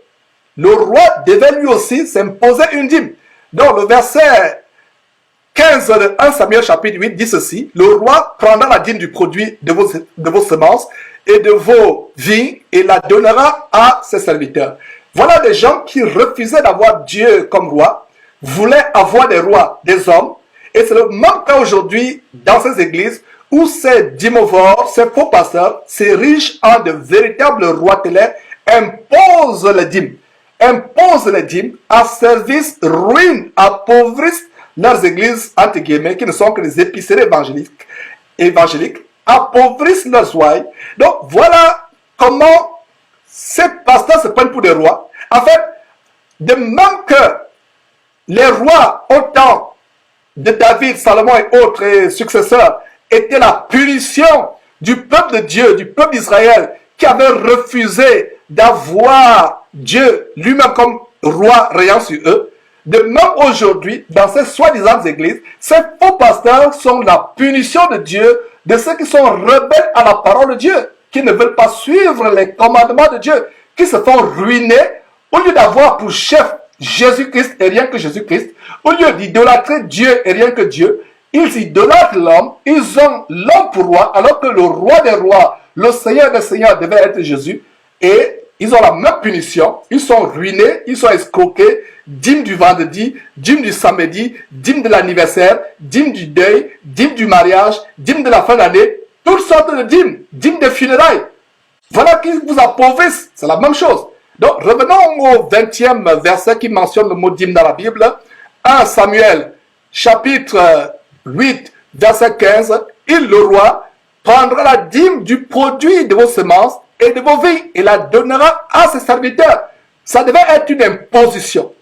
[SPEAKER 1] le roi devait lui aussi s'imposer une dîme. Donc le verset 15 de 1 Samuel chapitre 8 dit ceci: le roi prendra la dîme du produit de vos semences et de vos vignes et la donnera à ses serviteurs. Voilà des gens qui refusaient d'avoir Dieu comme roi, voulaient avoir des rois, des hommes, et c'est le même cas aujourd'hui dans ces églises où ces dîmovores, ces faux pasteurs, s'érigent en de véritables roitelets, imposent les dîmes, à service, ruinent, appauvrissent leurs églises, entre guillemets, qui ne sont que des épiceries évangéliques, appauvrissent leurs ouailles. Donc voilà comment ces pasteurs se prennent pour des rois. En fait, de même que les rois au temps de David, Salomon et autres successeurs étaient la punition du peuple de Dieu, du peuple d'Israël, qui avait refusé d'avoir Dieu lui-même comme roi rayant sur eux, de même aujourd'hui, dans ces soi-disant églises, ces faux pasteurs sont la punition de Dieu de ceux qui sont rebelles à la parole de Dieu, qui ne veulent pas suivre les commandements de Dieu, qui se font ruiner au lieu d'avoir pour chef Jésus-Christ et rien que Jésus-Christ, au lieu d'idolâtrer Dieu et rien que Dieu, ils idolâtrent l'homme, ils ont l'homme pour roi, alors que le roi des rois, le Seigneur des seigneurs devait être Jésus, et ils ont la même punition, ils sont ruinés, ils sont escroqués, dîme du vendredi, dîme du samedi, dîme de l'anniversaire, dîme du deuil, dîme du mariage, dîme de la fin d'année, toutes sortes de dîmes des funérailles. Voilà qui vous appauvrissent, c'est la même chose. Donc revenons au 20e verset qui mentionne le mot dîme dans la Bible. 1 Samuel chapitre 8 verset 15. Il, le roi, prendra la dîme du produit de vos semences et de vos vignes et la donnera à ses serviteurs. Ça devait être une imposition.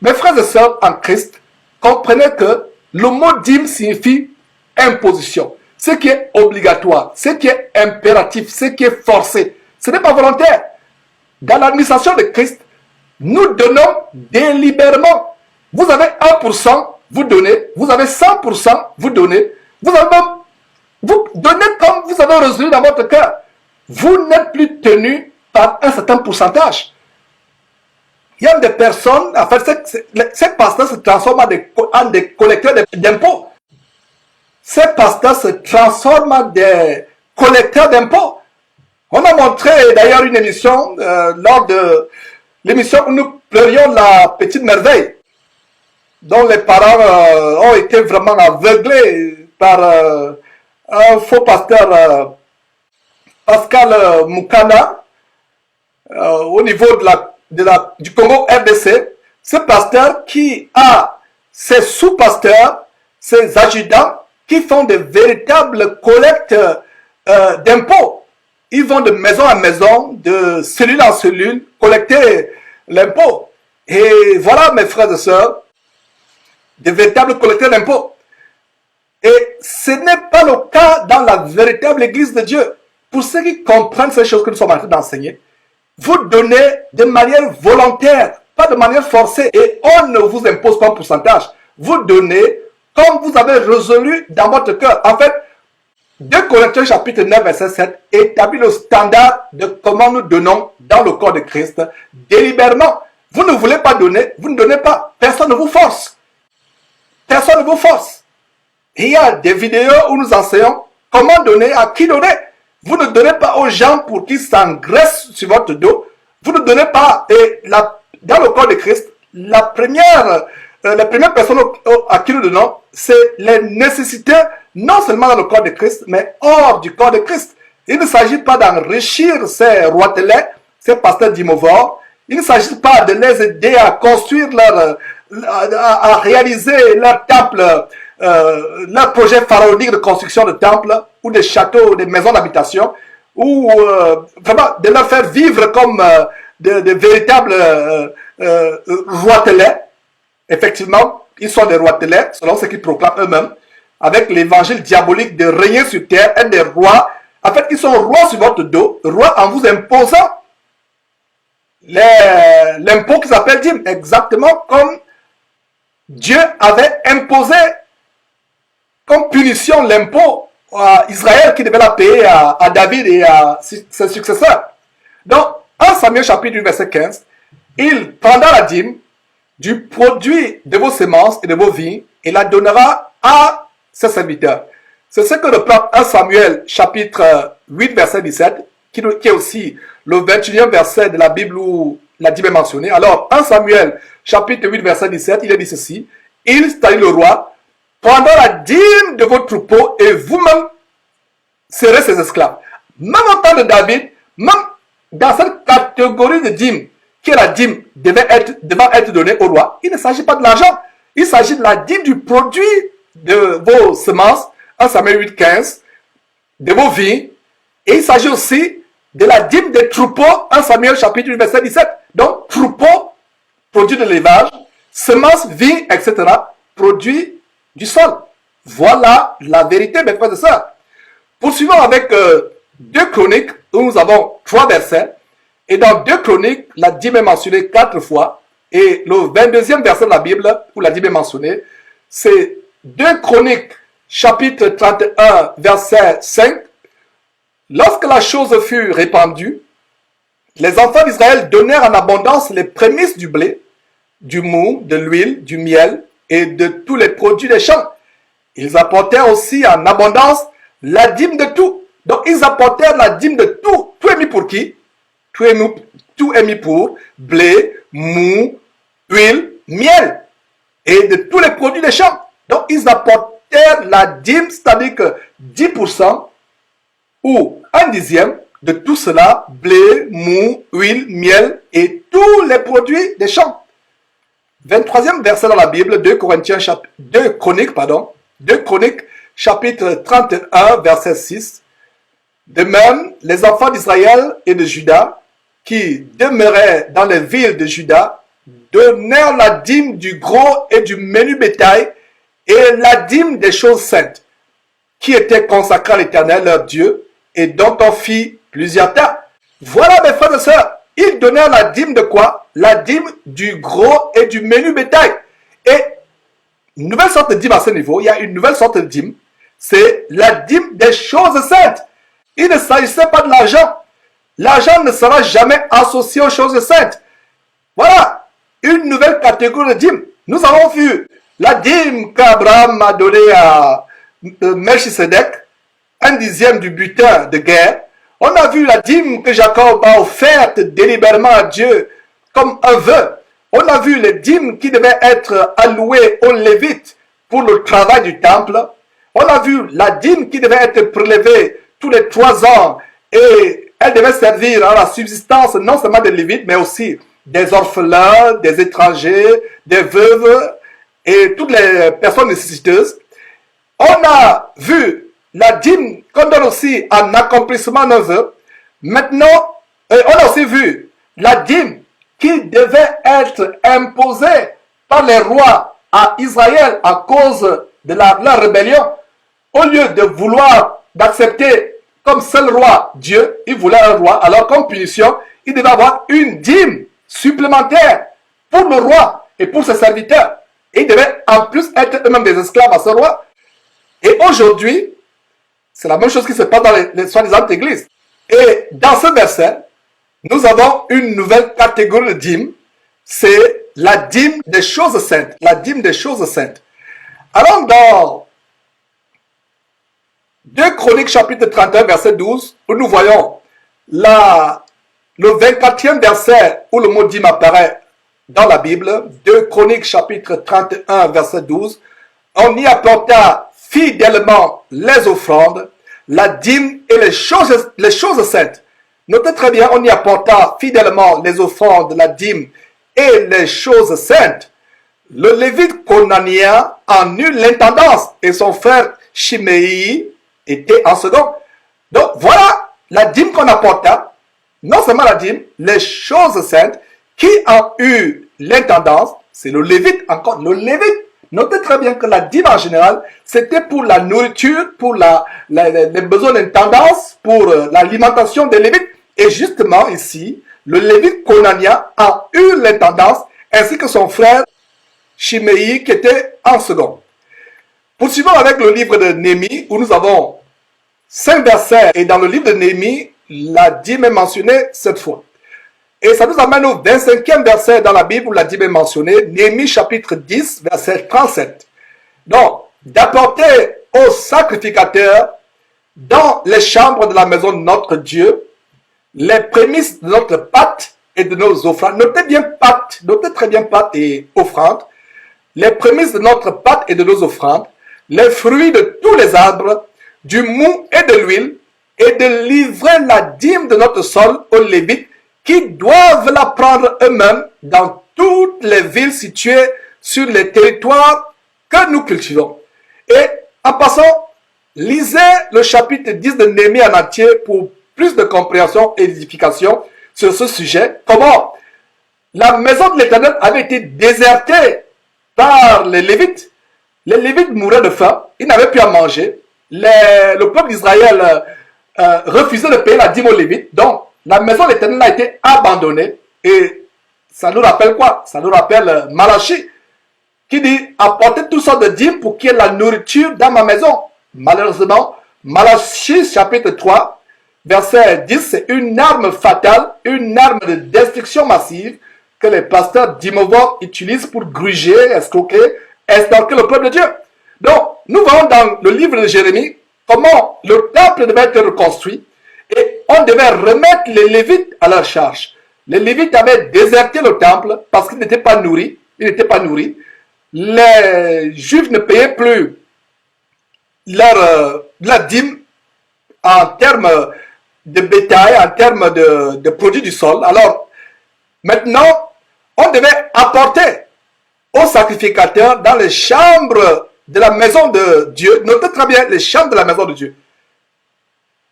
[SPEAKER 1] Mes frères et sœurs en Christ, comprenez que le mot dîme signifie imposition. Ce qui est obligatoire, ce qui est impératif, ce qui est forcé. Ce n'est pas volontaire. Dans l'administration de Christ, nous donnons délibérément. Vous avez 1%, vous donnez. Vous avez 100%, vous donnez. Vous donnez comme vous avez résolu dans votre cœur. Vous n'êtes plus tenu par un certain pourcentage. Il y a des personnes, en fait, ces pasteurs se transforment en des collecteurs d'impôts. Ces pasteurs se transforment en des collecteurs d'impôts. On a montré d'ailleurs une émission, lors de l'émission où nous pleurions la petite merveille, dont les parents ont été vraiment aveuglés par un faux pasteur, Pascal Moukana, au niveau du Congo RDC. Ce pasteur qui a ses sous-pasteurs, ses adjudants, qui font de véritables collectes d'impôts. Ils vont de maison en maison, de cellule en cellule, collecter l'impôt. Et voilà, mes frères et sœurs, de véritables collecteurs d'impôts. Et ce n'est pas le cas dans la véritable Église de Dieu. Pour ceux qui comprennent ces choses que nous sommes en train d'enseigner, vous donnez de manière volontaire, pas de manière forcée. Et on ne vous impose pas un pourcentage. Vous donnez comme vous avez résolu dans votre cœur. En fait, 2 Corinthiens chapitre 9 verset 7 établit le standard de comment nous donnons dans le corps de Christ délibérément. Vous ne voulez pas donner, vous ne donnez pas. Personne ne vous force. Personne ne vous force. Et il y a des vidéos où nous enseignons comment donner, à qui donner. Vous ne donnez pas aux gens pour qu'ils s'engraissent sur votre dos. Vous ne donnez pas. Et dans le corps de Christ, la première personne à qui nous donnons, c'est les nécessités, non seulement dans le corps de Christ, mais hors du corps de Christ. Il ne s'agit pas d'enrichir ces roitelets, ces pasteurs d'imovores. Il ne s'agit pas de les aider à construire à réaliser leur temple, leur projet pharaonique de construction de temples, ou des châteaux, des maisons d'habitation, ou vraiment de leur faire vivre comme de véritables roitelets. Effectivement, ils sont des roitelets, selon ce qu'ils proclament eux-mêmes, avec l'évangile diabolique de régner sur terre, être des rois. En fait, ils sont rois sur votre dos, rois en vous imposant l'impôt qui s'appelle dîme, exactement comme Dieu avait imposé comme punition l'impôt à Israël qui devait la payer à David et à ses successeurs. Donc, 1 Samuel chapitre 8 verset 15, il prendra la dîme du produit de vos semences et de vos vignes et la donnera à ses serviteurs. C'est ce que reprend 1 Samuel chapitre 8 verset 17, qui est aussi le 21e verset de la Bible où la dîme est mentionnée. Alors 1 Samuel chapitre 8 verset 17, il est dit ceci: il, c'est-à-dire le roi, prendra la dîme de vos troupeaux et vous-même serez ses esclaves. Même au temps de David, même dans cette catégorie de dîme, qui est la dîme devant être donnée au roi, il ne s'agit pas de l'argent. Il s'agit de la dîme du produit de vos semences, 1 Samuel 8, 15, de vos vignes, et il s'agit aussi de la dîme des troupeaux, 1 Samuel chapitre 8, verset 17. Donc, troupeaux, produit de l'élevage, semences, vignes, etc., produit du sol. Voilà la vérité, mes frères et sœurs. Poursuivons avec 2 Chroniques, où nous avons 3 versets. Et dans 2 Chroniques, la dîme est mentionnée 4 fois. Et le 22e verset de la Bible, où la dîme est mentionnée, c'est 2 Chroniques, chapitre 31, verset 5. Lorsque la chose fut répandue, les enfants d'Israël donnèrent en abondance les prémices du blé, du mou, de l'huile, du miel et de tous les produits des champs. Ils apportèrent aussi en abondance la dîme de tout. Donc ils apportèrent la dîme de tout. Tout est mis pour qui? Tout est mis pour blé, mou, huile, miel et de tous les produits des champs. Donc ils apportèrent la dîme, c'est-à-dire que 10% ou 1/10 de tout cela, blé, mou, huile, miel et tous les produits des champs. 23e verset dans la Bible, 2 Chroniques, chapitre 31, verset 6. De même, les enfants d'Israël et de Juda, qui demeuraient dans les villes de Juda, donnèrent la dîme du gros et du menu bétail et la dîme des choses saintes, qui étaient consacrées à l'Éternel, leur Dieu, et dont on fit plusieurs tas. Voilà, mes frères et sœurs, ils donnèrent la dîme de quoi? La dîme du gros et du menu bétail. Et une nouvelle sorte de dîme à ce niveau, il y a une nouvelle sorte de dîme, c'est la dîme des choses saintes. Il ne s'agissait pas de l'argent. L'argent ne sera jamais associé aux choses saintes. Voilà, une nouvelle catégorie de dîme. Nous avons vu la dîme qu'Abraham a donnée à Melchisedec, 1/10 du butin de guerre. On a vu la dîme que Jacob a offerte délibérément à Dieu comme un vœu. On a vu les dîmes qui devaient être allouées aux Lévites pour le travail du temple. On a vu la dîme qui devait être prélevée tous les 3 ans et elle devait servir à la subsistance non seulement des Lévites mais aussi des orphelins, des étrangers, des veuves et toutes les personnes nécessiteuses. On a vu la dîme qu'on donne aussi en accomplissement d'un vœu. Maintenant, on a aussi vu la dîme qui devait être imposée par les rois à Israël à cause de leur rébellion. Au lieu de vouloir d'accepter comme seul roi Dieu, il voulait un roi. Alors comme punition, il devait avoir une dîme supplémentaire pour le roi et pour ses serviteurs. Et ils devaient en plus être eux-mêmes des esclaves à ce roi. Et aujourd'hui, c'est la même chose qui se passe dans les soi-disant églises. Et dans ce verset, nous avons une nouvelle catégorie de dîme. C'est la dîme des choses saintes. La dîme des choses saintes. Alors dans 2 Chroniques chapitre 31 verset 12, où nous voyons le 24e verset où le mot dîme apparaît dans la Bible, 2 Chroniques chapitre 31 verset 12, on y apporta fidèlement les offrandes, la dîme et les choses saintes. Notez très bien, on y apporta fidèlement les offrandes, la dîme et les choses saintes. Le Lévite conanien en eut l'intendance et son frère Chiméi était en second. Donc voilà la dîme qu'on apporta, non seulement la dîme, les choses saintes, qui ont eu l'intendance, c'est le Lévite encore, le Lévite. Notez très bien que la dîme en général, c'était pour la nourriture, pour les besoins d'intendance, pour l'alimentation des Lévites. Et justement ici, le Lévite conanien a eu l'intendance, ainsi que son frère Chiméi qui était en second. Poursuivons avec le livre de Néhémie, où nous avons 5 versets. Et dans le livre de Néhémie, la dîme est mentionnée 7 fois. Et ça nous amène au 25e verset dans la Bible où la dîme est mentionnée, Néhémie chapitre 10, verset 37. Donc, d'apporter aux sacrificateurs dans les chambres de la maison de notre Dieu les prémices de notre pâte et de nos offrandes. Notez bien pâte, notez très bien pâte et offrande. Les prémices de notre pâte et de nos offrandes, les fruits de tous les arbres, du mou et de l'huile, et de livrer la dîme de notre sol aux Lévites qui doivent la prendre eux-mêmes dans toutes les villes situées sur les territoires que nous cultivons. Et en passant, lisez le chapitre 10 de Néhémie en entier pour plus de compréhension et d'édification sur ce sujet. Comment la maison de l'Éternel avait été désertée par les Lévites. Les Lévites mouraient de faim, ils n'avaient plus à manger. Le peuple d'Israël refusait de payer la dîme aux Lévites. Donc, la maison de l'Éternel a été abandonnée. Et ça nous rappelle quoi? Ça nous rappelle Malachie, qui dit apportez toutes sortes de dîmes pour qu'il y ait la nourriture dans ma maison. Malheureusement, Malachie chapitre 3, verset 10, c'est une arme fatale, une arme de destruction massive que les pasteurs d'Imovor utilisent pour gruger, escroquer, estorquer le peuple de Dieu. Donc, nous voyons dans le livre de Jérémie comment le temple devait être reconstruit et on devait remettre les Lévites à leur charge. Les Lévites avaient déserté le temple parce qu'ils n'étaient pas nourris. Les Juifs ne payaient plus la dîme en termes de bétail, en termes de produits du sol. Alors, maintenant, on devait apporter aux sacrificateurs dans les chambres de la maison de Dieu. Notez très bien les chambres de la maison de Dieu.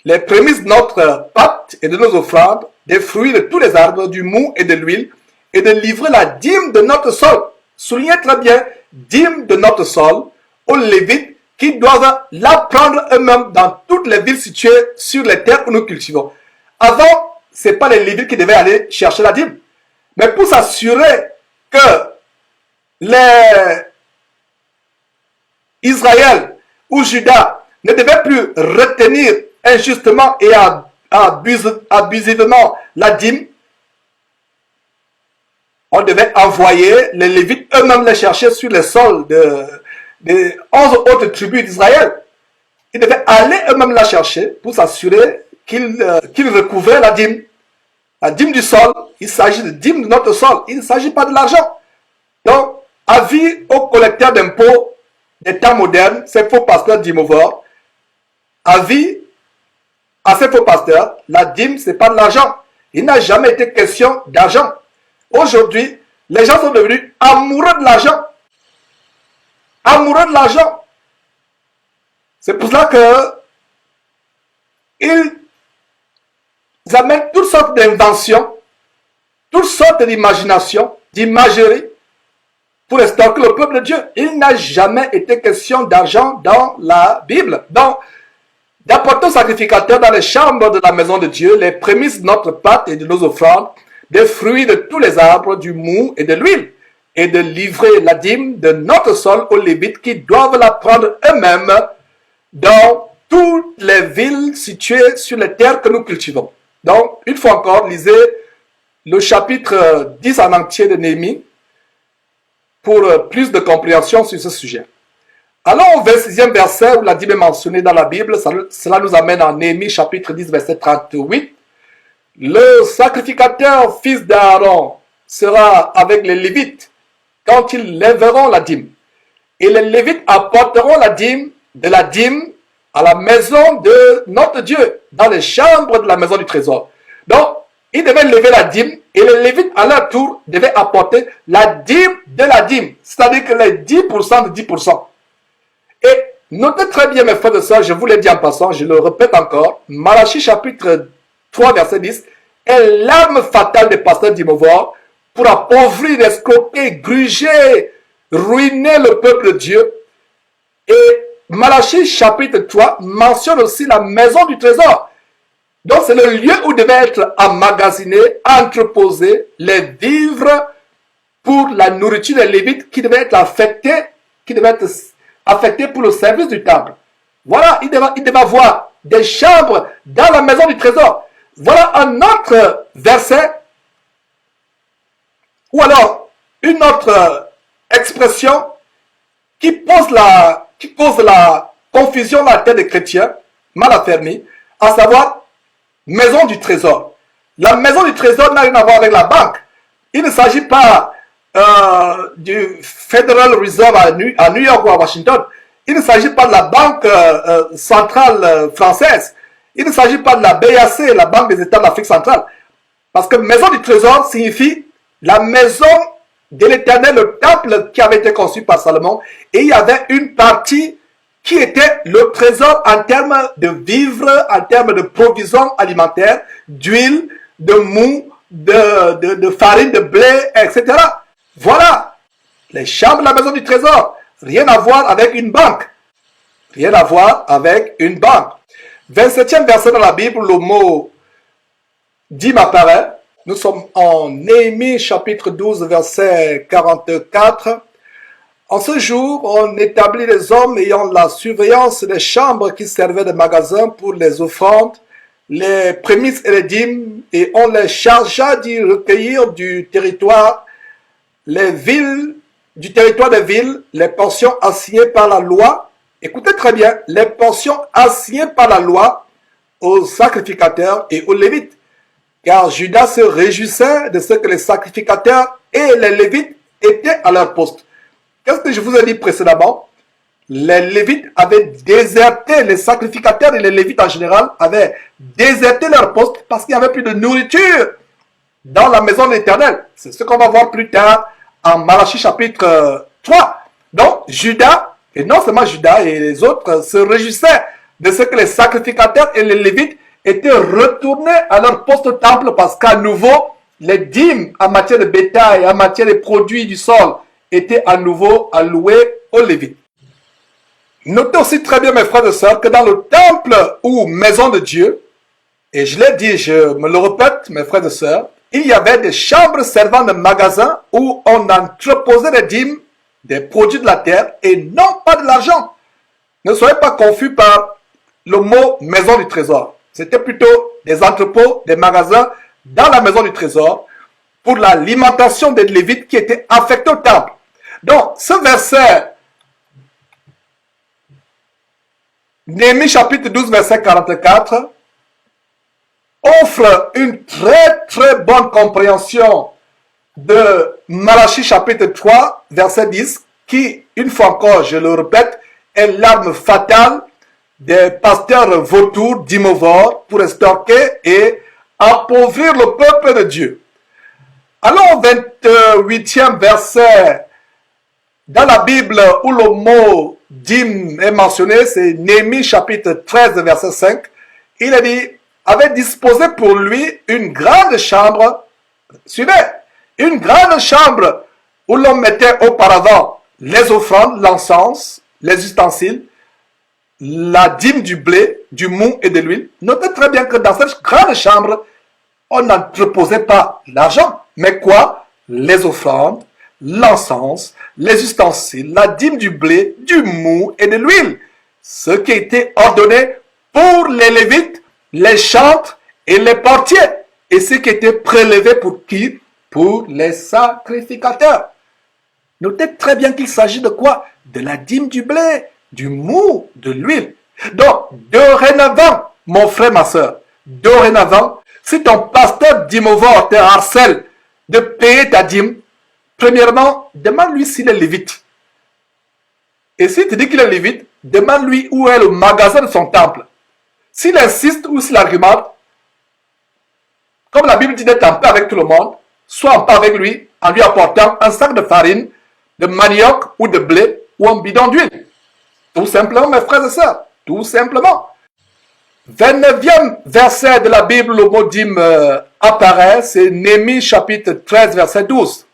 [SPEAKER 1] Les prémices de notre pâte et de nos offrandes, des fruits de tous les arbres, du mou et de l'huile, et de livrer la dîme de notre sol. Soulignez très bien, dîme de notre sol, aux Lévites qui doivent la prendre eux-mêmes dans toutes les villes situées sur les terres que nous cultivons. Avant, ce n'est pas les Lévites qui devaient aller chercher la dîme. Mais pour s'assurer que les Israël ou Juda ne devaient plus retenir injustement et abusivement la dîme, on devait envoyer les Lévites eux-mêmes les chercher sur les sols des 11 autres tribus d'Israël. Ils devaient aller eux-mêmes la chercher pour s'assurer qu'ils recouvraient la dîme. La dîme du sol, il s'agit de dîme de notre sol, il ne s'agit pas de l'argent. Donc, avis aux collecteurs d'impôts des temps modernes, ces faux pasteurs d'Imovor, avis à ces faux pasteurs, la dîme, ce n'est pas de l'argent. Il n'a jamais été question d'argent. Aujourd'hui, les gens sont devenus amoureux de l'argent. Amoureux de l'argent. C'est pour cela que ils amènent toutes sortes d'inventions, toutes sortes d'imaginations, d'imagerie, pour estorquer le peuple de Dieu. Il n'a jamais été question d'argent dans la Bible. Donc, d'apporter aux sacrificateurs dans les chambres de la maison de Dieu les prémices de notre pâte et de nos offrandes, des fruits de tous les arbres, du mou et de l'huile, et de livrer la dîme de notre sol aux Lévites qui doivent la prendre eux-mêmes dans toutes les villes situées sur les terres que nous cultivons. Donc, une fois encore, lisez le chapitre 10 en entier de Néhémie pour plus de compréhension sur ce sujet. Allons au 26e verset où la dîme est mentionnée dans la Bible. Cela nous amène en Néhémie chapitre 10 verset 38. Le sacrificateur fils d'Aaron sera avec les Lévites quand ils lèveront la dîme. Et les Lévites apporteront la dîme de la dîme à la maison de notre Dieu, dans les chambres de la maison du trésor. Donc, ils devaient lever la dîme et les Lévites, à leur tour, devaient apporter la dîme de la dîme, c'est-à-dire que les 10% de 10%. Et notez très bien, mes frères et sœurs, je vous l'ai dit en passant, je le répète encore, Malachie chapitre 3, verset 10, est l'arme fatale des pasteurs d'Imovor pour appauvrir, escroquer, gruger, ruiner le peuple de Dieu. Et Malachie chapitre 3 mentionne aussi la maison du trésor. Donc c'est le lieu où devaient être emmagasinés, entreposés les vivres pour la nourriture des Lévites qui devaient être affectés, pour le service du temple. Voilà, il devait avoir des chambres dans la maison du trésor. Voilà un autre verset, ou alors une autre expression qui pose la qui cause la confusion dans la tête des chrétiens mal affermis, à savoir maison du trésor. La maison du trésor n'a rien à voir avec la banque. Il ne s'agit pas du Federal Reserve à New York ou à Washington. Il ne s'agit pas de la banque centrale française. Il ne s'agit pas de la BAC, la Banque des États d'Afrique centrale. Parce que maison du trésor signifie la maison de l'Éternel, le temple qui avait été conçu par Salomon. Et il y avait une partie qui était le trésor en termes de vivres, en termes de provisions alimentaires, d'huile, de mou, de farine, de blé, etc. Voilà les chambres de la maison du trésor. Rien à voir avec une banque. Rien à voir avec une banque. 27e verset dans la Bible, le mot dîme apparaît. Nous sommes en Néhémie chapitre 12 verset 44. En ce jour, on établit les hommes ayant la surveillance des chambres qui servaient de magasins pour les offrandes, les prémices et les dîmes, et on les chargea d'y recueillir du territoire des villes, les portions assignées par la loi. Écoutez très bien, les portions assignées par la loi aux sacrificateurs et aux lévites. Car Judas se réjouissait de ce que les sacrificateurs et les lévites étaient à leur poste. Qu'est-ce que je vous ai dit précédemment? Les lévites avaient déserté, les sacrificateurs et les lévites en général avaient déserté leur poste parce qu'il n'y avait plus de nourriture dans la maison de l'Éternel. C'est ce qu'on va voir plus tard en Malachie chapitre 3. Donc Judas, et non seulement Judas et les autres, se réjouissaient de ce que les sacrificateurs et les lévites étaient retournés à leur poste au temple parce qu'à nouveau, les dîmes en matière de bétail, en matière de produits du sol, étaient à nouveau alloués aux lévites. Notez aussi très bien, mes frères et sœurs, que dans le temple ou maison de Dieu, et je l'ai dit, je me le répète, mes frères et sœurs, il y avait des chambres servant de magasins où on entreposait des dîmes, des produits de la terre et non pas de l'argent. Ne soyez pas confus par le mot maison du trésor. C'était plutôt des entrepôts, des magasins dans la maison du trésor pour l'alimentation des lévites qui étaient affectés au temple. Donc, ce verset, Néhémie chapitre 12, verset 44, offre une très bonne compréhension de Malachie chapitre 3, verset 10, qui, une fois encore, je le répète, est l'arme fatale des pasteurs vautours d'Imovore pour estorquer et appauvrir le peuple de Dieu. Allons au 28e verset dans la Bible où le mot dîme est mentionné, c'est Néhémie chapitre 13 verset 5. Il a dit, avait disposé pour lui une grande chambre, suivez, une grande chambre où l'on mettait auparavant les offrandes, l'encens, les ustensiles, la dîme du blé, du mou et de l'huile. Notez très bien que dans cette grande chambre, on n'entreposait pas l'argent, mais quoi? Les offrandes, l'encens, les ustensiles, la dîme du blé, du mou et de l'huile. Ce qui était ordonné pour les lévites, les chantres et les portiers. Et ce qui était prélevé pour qui? Pour les sacrificateurs. Notez très bien qu'il s'agit de quoi? De la dîme du blé, du mou, de l'huile. Donc, dorénavant, mon frère, ma soeur, dorénavant, si ton pasteur d'Imovore te harcèle de payer ta dîme, premièrement, demande-lui s'il est lévite. Et s'il te dit qu'il est lévite, demande-lui où est le magasin de son temple. S'il insiste ou s'il argumente, comme la Bible dit d'être en paix avec tout le monde, sois en paix avec lui en lui apportant un sac de farine, de manioc ou de blé ou un bidon d'huile. Tout simplement, mes frères et sœurs, tout simplement. 29e verset de la Bible, le mot dîme apparaît, c'est Néhémie chapitre 13 verset 12.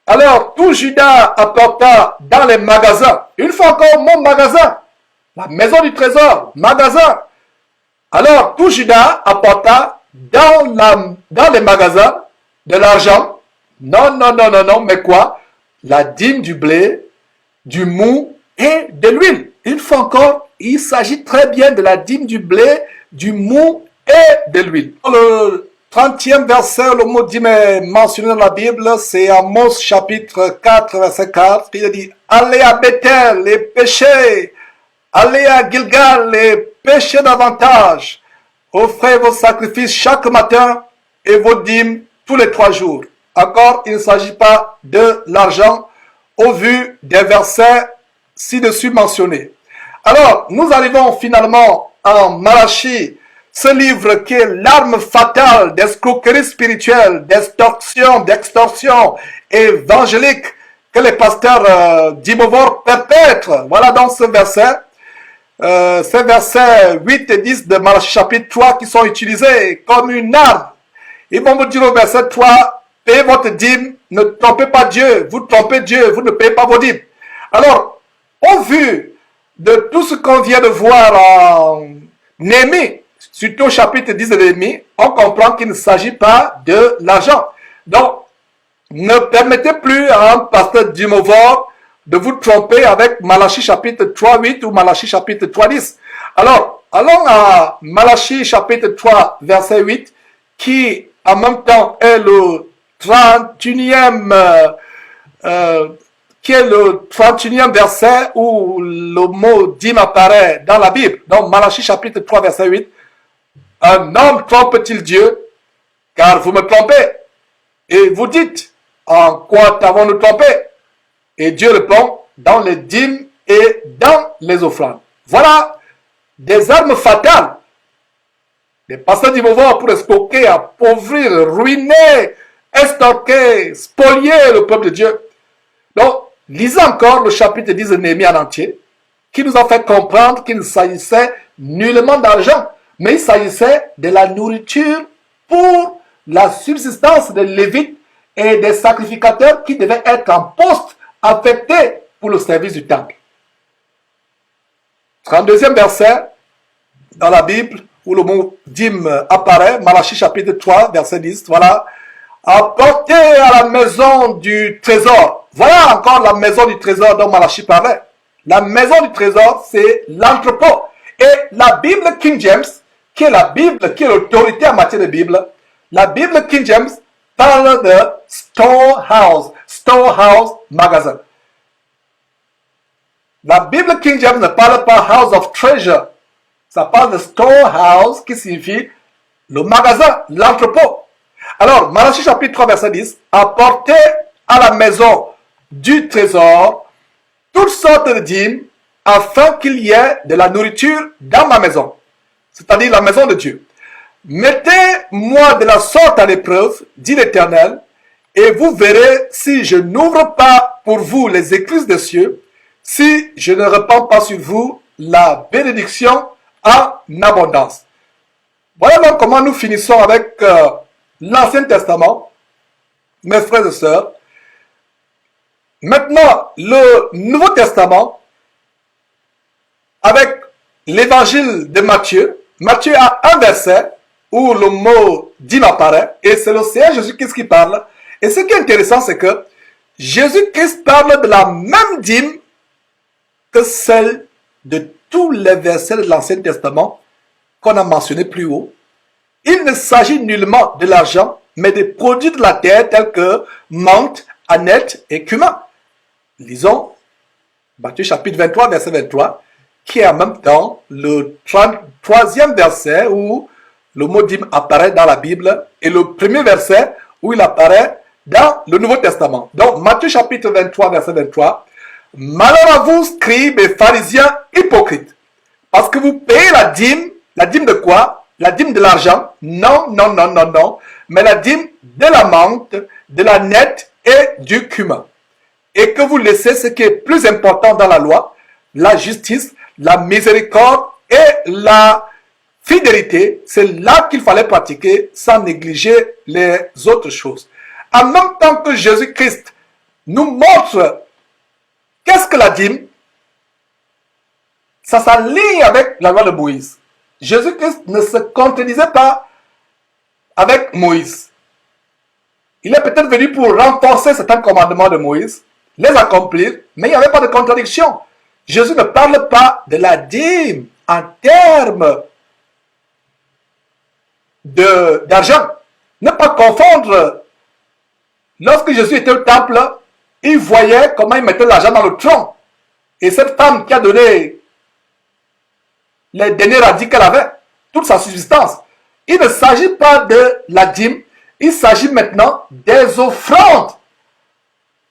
[SPEAKER 1] Alors, tout Judas apporta dans les magasins, une fois encore mon magasin, la maison du trésor, magasin. Alors, tout Judas apporta dans les magasins de l'argent. Non, mais quoi? La dîme du blé, du mou et de l'huile. Une fois encore, il s'agit très bien de la dîme du blé, du mou et de l'huile. Dans le 30e verset, le mot dîme est mentionné dans la Bible, c'est Amos chapitre 4, verset 4. Il dit, allez à Bethel et péchez, allez à Gilgal et péchez davantage. Offrez vos sacrifices chaque matin et vos dîmes tous les 3 jours. Encore, il ne s'agit pas de l'argent au vu des versets ci-dessus mentionnés. Alors, nous arrivons finalement en Malachie, ce livre qui est l'arme fatale d'escroquerie spirituelle, d'extorsion évangélique que les pasteurs d'Imovor perpètrent. Voilà donc ce verset. Ces versets 8 et 10 de Malachie chapitre 3 qui sont utilisés comme une arme. Ils vont vous dire au verset 3, payez votre dîme, ne trompez pas Dieu, vous trompez Dieu, vous ne payez pas vos dîmes. Alors, au vu de tout ce qu'on vient de voir en Néhémie, surtout au chapitre 10 de Néhémie, on comprend qu'il ne s'agit pas de l'argent. Donc, ne permettez plus à un pasteur d'Imovor de vous tromper avec Malachie chapitre 3.8 ou Malachie chapitre 3.10. Alors, allons à Malachie chapitre 3, verset 8, qui en même temps est le 31e, verset où le mot dîme apparaît dans la Bible. Donc, Malachie chapitre 3, verset 8. Un homme trompe-t-il Dieu? Car vous me trompez. Et vous dites, en quoi t'avons-nous trompé? Et Dieu répond, dans les dîmes et dans les offrandes. Voilà des armes fatales. Les pasteurs d'Imovor pour escroquer, appauvrir, ruiner, extorquer, spolier le peuple de Dieu. Donc, lisez encore le chapitre 10 de Néhémie en entier, qui nous a fait comprendre qu'il ne s'agissait nullement d'argent, mais il s'agissait de la nourriture pour la subsistance des Lévites et des sacrificateurs qui devaient être en poste affectés pour le service du temple. 32e verset dans la Bible où le mot dîme apparaît, Malachie chapitre 3, verset 10, voilà. Apportez à la maison du trésor. Voilà encore la maison du trésor dont Malachie parlait. La maison du trésor, c'est l'entrepôt. Et la Bible King James, qui est la Bible, qui est l'autorité en matière de Bible, la Bible King James parle de storehouse, magasin. La Bible King James ne parle pas house of treasure. Ça parle de storehouse qui signifie le magasin, l'entrepôt. Alors, Malachie chapitre 3, verset 10, apportez à la maison du trésor toutes sortes de dîmes afin qu'il y ait de la nourriture dans ma maison, c'est-à-dire la maison de Dieu. Mettez-moi de la sorte à l'épreuve, dit l'Éternel, et vous verrez si je n'ouvre pas pour vous les écluses des cieux, si je ne répands pas sur vous la bénédiction en abondance. Voilà donc comment nous finissons avec l'Ancien Testament, mes frères et sœurs. Maintenant, le Nouveau Testament, avec l'évangile de Matthieu. Matthieu a un verset où le mot dîme apparaît, et c'est le Seigneur Jésus-Christ qui parle. Et ce qui est intéressant, c'est que Jésus-Christ parle de la même dîme que celle de tous les versets de l'Ancien Testament qu'on a mentionné plus haut. Il ne s'agit nullement de l'argent, mais des produits de la terre tels que menthe, aneth et cumin. Lisons Matthieu chapitre 23, verset 23, qui est en même temps le 33e verset où le mot dîme apparaît dans la Bible et le premier verset où il apparaît dans le Nouveau Testament. Donc, Matthieu chapitre 23, verset 23. Malheur à vous, scribes et pharisiens hypocrites, parce que vous payez la dîme de quoi? La dîme de l'argent? Non, non, non, non, non, mais la dîme de la menthe, de la nette et du cumin. Et que vous laissez ce qui est plus important dans la loi, la justice, la miséricorde et la fidélité. C'est là qu'il fallait pratiquer sans négliger les autres choses. En même temps que Jésus-Christ nous montre qu'est-ce que la dîme, ça s'aligne avec la loi de Moïse. Jésus-Christ ne se contredisait pas avec Moïse. Il est peut-être venu pour renforcer certains commandements de Moïse, les accomplir, mais il n'y avait pas de contradiction. Jésus ne parle pas de la dîme en termes d'argent. Ne pas confondre. Lorsque Jésus était au temple, il voyait comment il mettait l'argent dans le tronc. Et cette femme qui a donné les derniers radis qu'elle avait, toute sa subsistance. Il ne s'agit pas de la dîme, il s'agit maintenant des offrandes.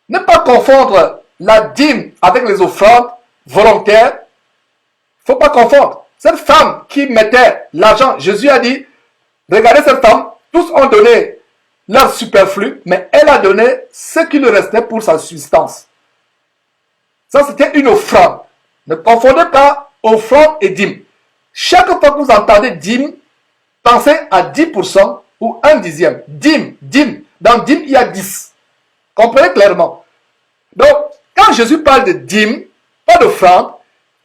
[SPEAKER 1] Ne pas confondre la dîme avec les offrandes volontaires. Il ne faut pas confondre. Cette femme qui mettait l'argent, Jésus a dit, regardez cette femme, tous ont donné leur superflu, mais elle a donné ce qui lui restait pour sa subsistance. Ça, c'était une offrande. Ne confondez pas offrande et dîme. Chaque fois que vous entendez dîme, pensez à 10% ou un dixième. Dîme, dîme. Dans dîme, il y a 10. Comprenez clairement. Donc, quand Jésus parle de dîme, pas d'offrande,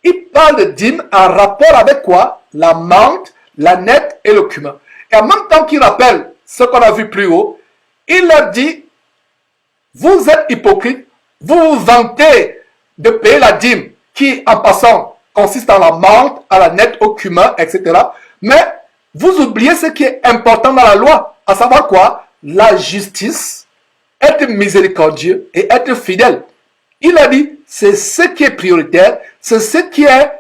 [SPEAKER 1] il parle de dîme en rapport avec quoi? La menthe, la nette et le cumin. Et en même temps qu'il rappelle ce qu'on a vu plus haut, il leur dit, vous êtes hypocrites, vous vous vantez de payer la dîme qui, en passant, consiste en la menthe, à la nette, au cumin, etc. Mais vous oubliez ce qui est important dans la loi, à savoir quoi? La justice, être miséricordieux et être fidèle. Il a dit, c'est ce qui est prioritaire, c'est ce qui est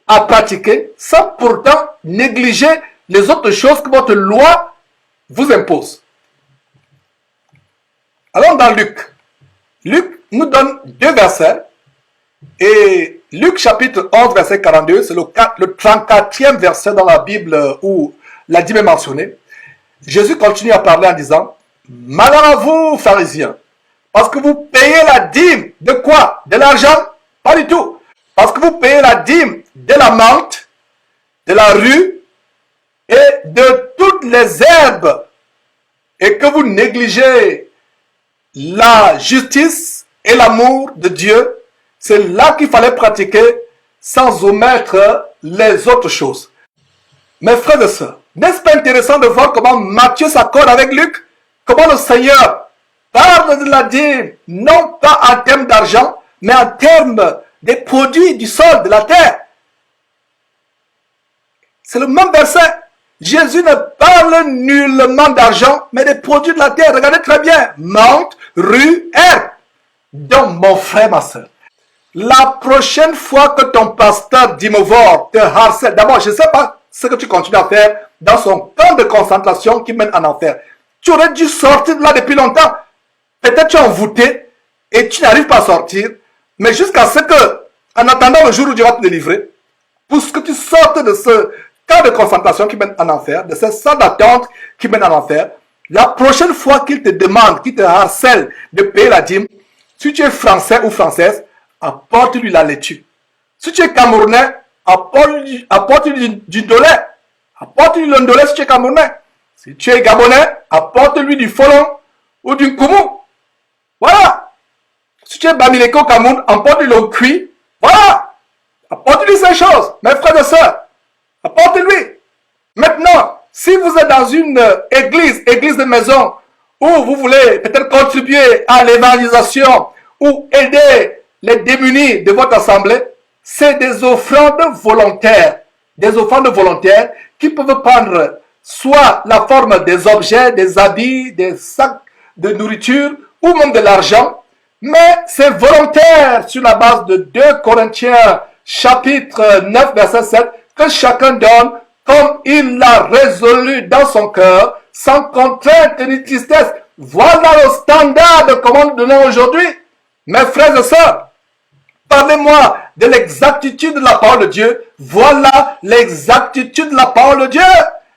[SPEAKER 1] à pratiquer, sans pourtant négliger les autres choses que votre loi vous impose. Allons dans Luc. Luc nous donne 2 versets. Et Luc chapitre 11, verset 42, c'est le 34e verset dans la Bible où la dîme est mentionnée. Jésus continue à parler en disant, malheur à vous, pharisiens, parce que vous payez la dîme de quoi? De l'argent? Pas du tout. Parce que vous payez la dîme de la menthe, de la rue et de toutes les herbes et que vous négligez la justice et l'amour de Dieu. C'est là qu'il fallait pratiquer sans omettre les autres choses. Mes frères et sœurs, n'est-ce pas intéressant de voir comment Matthieu s'accorde avec Luc? Comment le Seigneur parle de la dîme, non pas en termes d'argent, mais en termes des produits du sol, de la terre. C'est le même verset. Jésus ne parle nullement d'argent, mais des produits de la terre. Regardez très bien. Menthe, rue, herbe. Donc, mon frère, ma soeur, la prochaine fois que ton pasteur dimovore te harcèle, d'abord, je ne sais pas ce que tu continues à faire dans son camp de concentration qui mène en enfer. Tu aurais dû sortir de là depuis longtemps. Peut-être tu es envoûté et tu n'arrives pas à sortir. Mais jusqu'à ce que, en attendant le jour où Dieu va te délivrer, pour que tu sortes de ce camp de concentration qui mène en enfer, de cette salle d'attente qui mène en enfer, la prochaine fois qu'il te demande, qu'il te harcèle de payer la dîme, si tu es français ou française, apporte-lui la laitue. Si tu es camerounais, apporte-lui du dollar. Apporte-lui le dollar si tu es camerounais. Si tu es gabonais, apporte-lui du folon ou du koumou. Voilà. Si tu es bamileke au Cameroun, apporte-lui le cuit. Voilà. Apporte-lui ces choses, mes frères et sœurs. Apporte-lui. Maintenant, si vous êtes dans une église de maison, où vous voulez peut-être contribuer à l'évangélisation ou aider les démunis de votre assemblée, c'est des offrandes volontaires. Des offrandes volontaires qui peuvent prendre soit la forme des objets, des habits, des sacs de nourriture ou même de l'argent. Mais c'est volontaire sur la base de 2 Corinthiens chapitre 9 verset 7 que chacun donne comme il l'a résolu dans son cœur, sans contrainte ni tristesse. Voilà le standard de comment nous donnons aujourd'hui. Mes frères et sœurs, parlez-moi de l'exactitude de la parole de Dieu. Voilà l'exactitude de la parole de Dieu.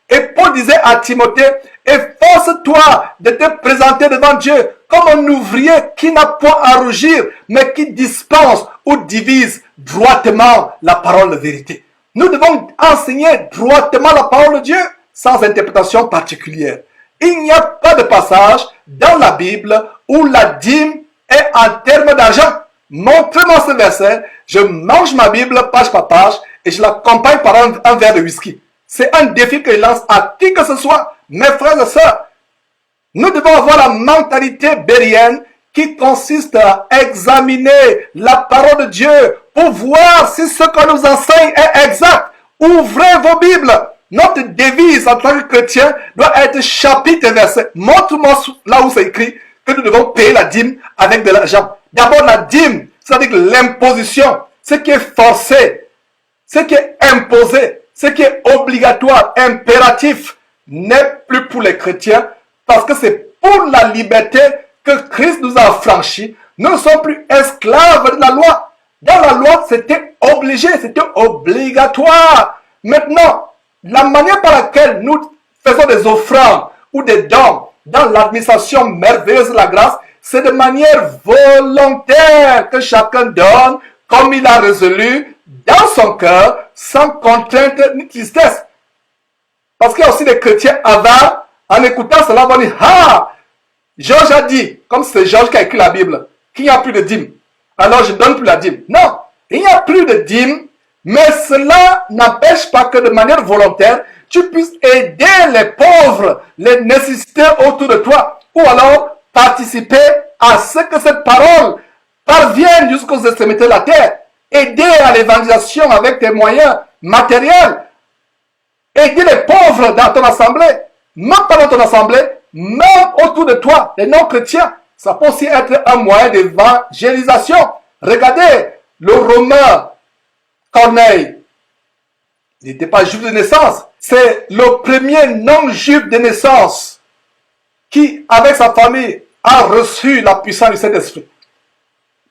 [SPEAKER 1] Et Paul disait à Timothée, efforce-toi de te présenter devant Dieu comme un ouvrier qui n'a point à rougir, mais qui dispense ou divise droitement la parole de vérité. Nous devons enseigner droitement la parole de Dieu sans interprétation particulière. Il n'y a pas de passage dans la Bible où la dîme est en termes d'argent. Montrez-moi ce verset, je mange ma Bible page par page et je l'accompagne par un verre de whisky. C'est un défi que je lance à qui que ce soit, mes frères et sœurs. Nous devons avoir la mentalité bérienne qui consiste à examiner la parole de Dieu pour voir si ce qu'on nous enseigne est exact. Ouvrez vos Bibles. Notre devise en tant que chrétien doit être chapitre et verset. Montre-moi là où c'est écrit que nous devons payer la dîme avec de l'argent. D'abord la dîme, c'est-à-dire l'imposition, ce qui est forcé, ce qui est imposé, ce qui est obligatoire, impératif, n'est plus pour les chrétiens parce que c'est pour la liberté que Christ nous a affranchis. Nous ne sommes plus esclaves de la loi. Dans la loi, c'était obligé, c'était obligatoire. Maintenant, la manière par laquelle nous faisons des offrandes ou des dons dans l'administration merveilleuse de la grâce, c'est de manière volontaire que chacun donne comme il a résolu dans son cœur, sans contrainte ni tristesse. Parce qu'il y a aussi des chrétiens avares, en écoutant cela, vont dire, ah, Georges a dit, comme c'est Georges qui a écrit la Bible, qu'il n'y a plus de dîme. Alors je ne donne plus la dîme. Non, il n'y a plus de dîme, mais cela n'empêche pas que de manière volontaire, tu puisses aider les pauvres, les nécessités autour de toi, ou alors participer à ce que cette parole parvienne jusqu'aux extrémités de la terre. Aider à l'évangélisation avec tes moyens matériels. Aider les pauvres dans ton assemblée, même pas dans ton assemblée, même autour de toi, les non-chrétiens. Ça peut aussi être un moyen d'évangélisation. Regardez, le Romain Corneille, il n'était pas juif de naissance. C'est le premier non-juif de naissance qui, avec sa famille, a reçu la puissance du Saint-Esprit.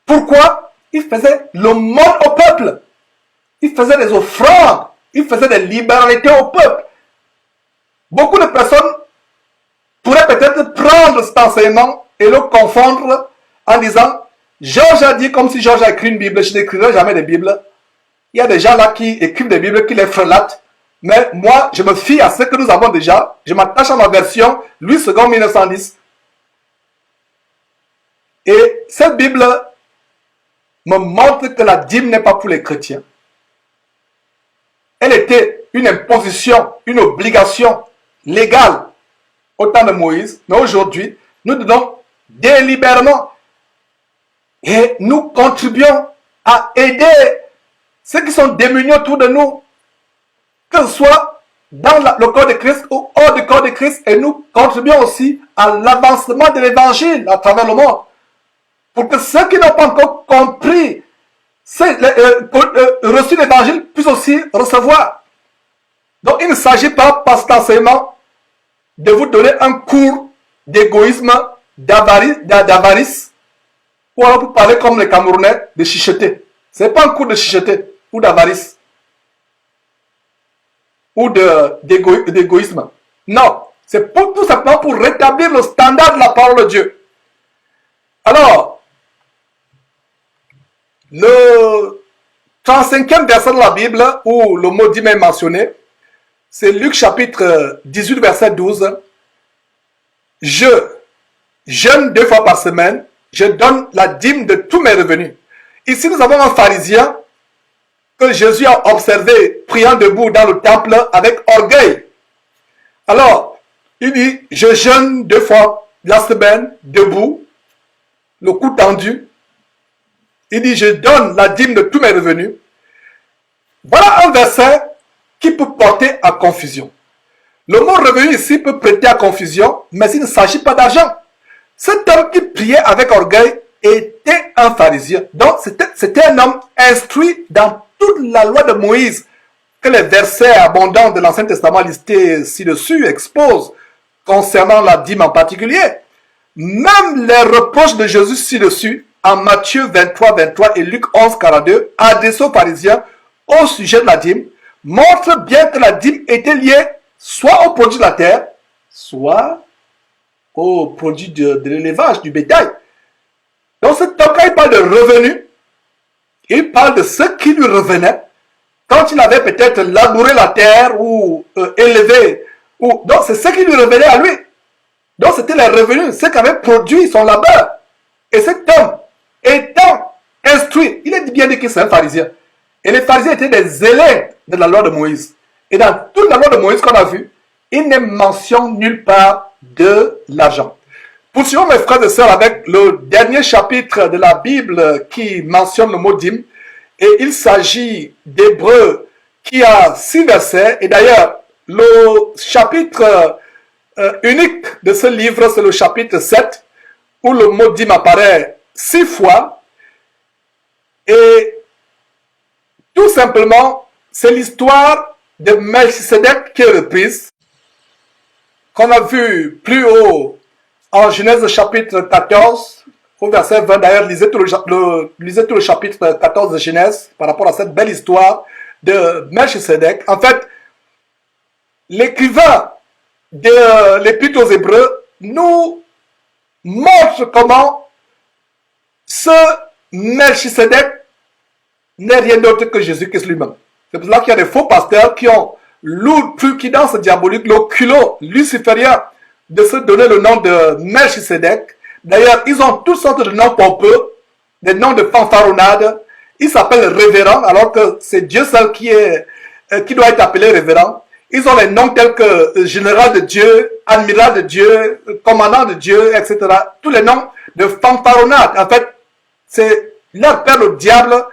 [SPEAKER 1] Pourquoi? Il faisait le monde au peuple. Il faisait des offrandes. Il faisait des libéralités au peuple. Beaucoup de personnes pourraient peut-être prendre cet enseignement et le confondre en disant Georges a dit comme si Georges a écrit une Bible, je n'écrirai jamais de Bible. Il y a des gens là qui écrivent des Bibles, qui les frelatent. Mais moi, je me fie à ce que nous avons déjà. Je m'attache à ma version, Louis II 1910. Et cette Bible me montre que la dîme n'est pas pour les chrétiens. Elle était une imposition, une obligation légale au temps de Moïse. Mais aujourd'hui, nous donnons délibérément et nous contribuons à aider ceux qui sont démunis autour de nous, que ce soit dans le corps de Christ ou hors du corps de Christ, et nous contribuons aussi à l'avancement de l'évangile à travers le monde. Pour que ceux qui n'ont pas encore compris, reçu l'évangile, puissent aussi recevoir. Donc il ne s'agit pas, par cet enseignement, de vous donner un cours d'égoïsme, d'avarice, ou alors pour parler comme les Camerounais, de chicheter. Ce n'est pas un cours de chicheter ou d'avarice ou d'égoïsme. Non, c'est tout simplement pour rétablir le standard de la parole de Dieu. Alors, le 35e verset de la Bible, où le mot dîme est mentionné, c'est Luc chapitre 18, verset 12. Je jeûne 2 fois par semaine, je donne la dîme de tous mes revenus. Ici, nous avons un pharisien que Jésus a observé priant debout dans le temple avec orgueil. Alors, il dit, je jeûne 2 fois la semaine, debout, le cou tendu. Il dit, je donne la dîme de tous mes revenus. Voilà un verset qui peut porter à confusion. Le mot revenu ici peut prêter à confusion, mais il ne s'agit pas d'argent. Cet homme qui priait avec orgueil était un pharisien. Donc, c'était un homme instruit dans toute la loi de Moïse, que les versets abondants de l'Ancien Testament listés ci-dessus exposent concernant la dîme en particulier. Même les reproches de Jésus ci-dessus, en Matthieu 23, 23 et Luc 11, 42, adressés aux pharisiens au sujet de la dîme, montrent bien que la dîme était liée soit au produit de la terre, soit au produit de l'élevage, du bétail. Donc, cet homme, quand il parle de revenus, il parle de ce qui lui revenait quand il avait peut-être labouré la terre ou élevé. Donc, c'est ce qui lui revenait à lui. Donc, c'était les revenus, ce qu'avait produit son labeur. Et cet homme, étant instruit, il est bien dit que c'est un pharisien. Et les pharisiens étaient des élèves de la loi de Moïse. Et dans toute la loi de Moïse qu'on a vue, il n'est mention nulle part de l'argent. Poursuivons mes frères et sœurs avec le dernier chapitre de la Bible qui mentionne le mot dîme. Et il s'agit d'Hébreux qui a 6 versets. Et d'ailleurs, le chapitre unique de ce livre, c'est le chapitre 7, où le mot dîme apparaît 6 fois. Et tout simplement, c'est l'histoire de Melchisedec qui est reprise, qu'on a vu plus haut en Genèse chapitre 14, au verset 20. D'ailleurs, lisez tout le chapitre 14 de Genèse par rapport à cette belle histoire de Melchisedec. En fait, l'écrivain de l'Épître aux Hébreux nous montre comment ce Melchisedec n'est rien d'autre que Jésus-Christ lui-même. C'est pour cela qu'il y a des faux pasteurs qui ont l'outrecuidance diabolique, le culot luciférien de se donner le nom de Melchisedec. D'ailleurs, ils ont toutes sortes de noms pompeux, des noms de fanfaronnades. Ils s'appellent révérends, alors que c'est Dieu seul qui doit être appelé révérend. Ils ont les noms tels que général de Dieu, amiral de Dieu, commandant de Dieu, etc. Tous les noms de fanfaronnades. En fait, c'est leur père le diable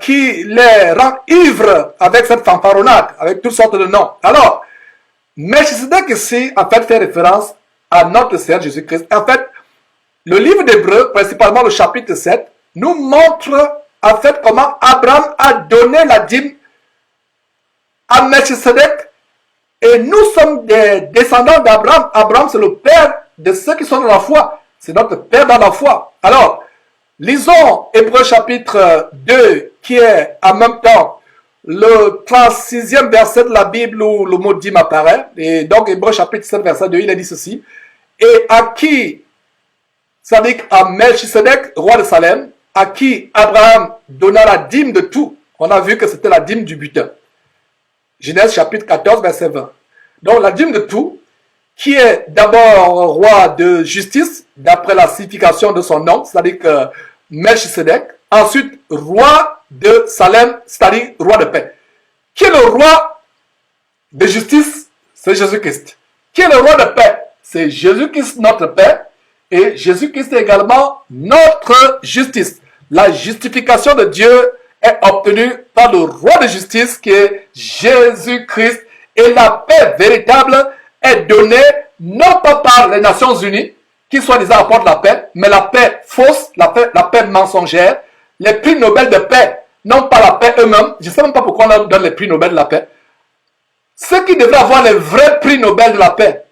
[SPEAKER 1] qui les rend ivres avec cette fanfaronnade, avec toutes sortes de noms. Alors, Melchisedec ici, en fait, fait référence à notre Seigneur Jésus-Christ. En fait, le livre d'Hébreux, principalement le chapitre 7, nous montre en fait comment Abraham a donné la dîme à Melchisedec. Et nous sommes des descendants d'Abraham. Abraham, c'est le père de ceux qui sont dans la foi. C'est notre père dans la foi. Alors, lisons Hébreux chapitre 2, qui est en même temps le 36e verset de la Bible où le mot dîme apparaît. Et donc, Hébreux chapitre 7, verset 2, il a dit ceci. Et à qui, c'est-à-dire à Melchisedec, roi de Salem, à qui Abraham donna la dîme de tout. On a vu que c'était la dîme du butin. Genèse chapitre 14, verset 20. Donc, la dîme de tout, qui est d'abord roi de justice, d'après la signification de son nom, c'est-à-dire que Melchisedec. Ensuite, roi de Salem, c'est-à-dire roi de paix. Qui est le roi de justice? C'est Jésus-Christ. Qui est le roi de paix? C'est Jésus-Christ, notre paix. Et Jésus-Christ est également notre justice. La justification de Dieu est obtenue par le roi de justice qui est Jésus-Christ. Et la paix véritable est donnée non pas par les Nations Unies, qui soi-disant apportent la paix, mais la paix fausse, la paix mensongère, les prix Nobel de paix, non pas la paix eux-mêmes. Je ne sais même pas pourquoi on leur donne les prix Nobel de la paix. Ceux qui devraient avoir les vrais prix Nobel de la paix,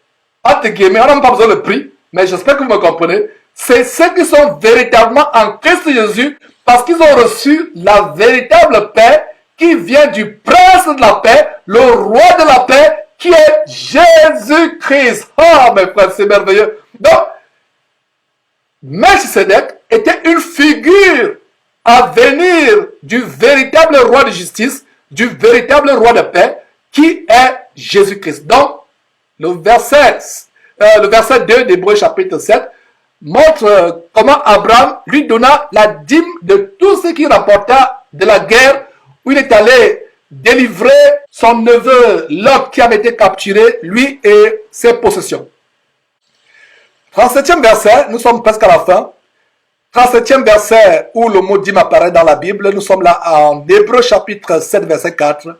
[SPEAKER 1] entre guillemets, on n'a même pas besoin de prix, mais j'espère que vous me comprenez, c'est ceux qui sont véritablement en Christ Jésus, parce qu'ils ont reçu la véritable paix qui vient du prince de la paix, le roi de la paix, qui est Jésus-Christ. Oh, mes frères, c'est merveilleux. Donc, Melchisedec était une figure à venir du véritable roi de justice, du véritable roi de paix, qui est Jésus-Christ. Donc, le verset 2 d'Hébreux chapitre 7 montre comment Abraham lui donna la dîme de tout ce qu'il rapporta de la guerre où il est allé délivrer son neveu Lot qui avait été capturé, lui et ses possessions. 37e verset, nous sommes presque à la fin. 37e verset où le mot dîme apparaît dans la Bible, nous sommes là en Hébreux chapitre 7 verset 4.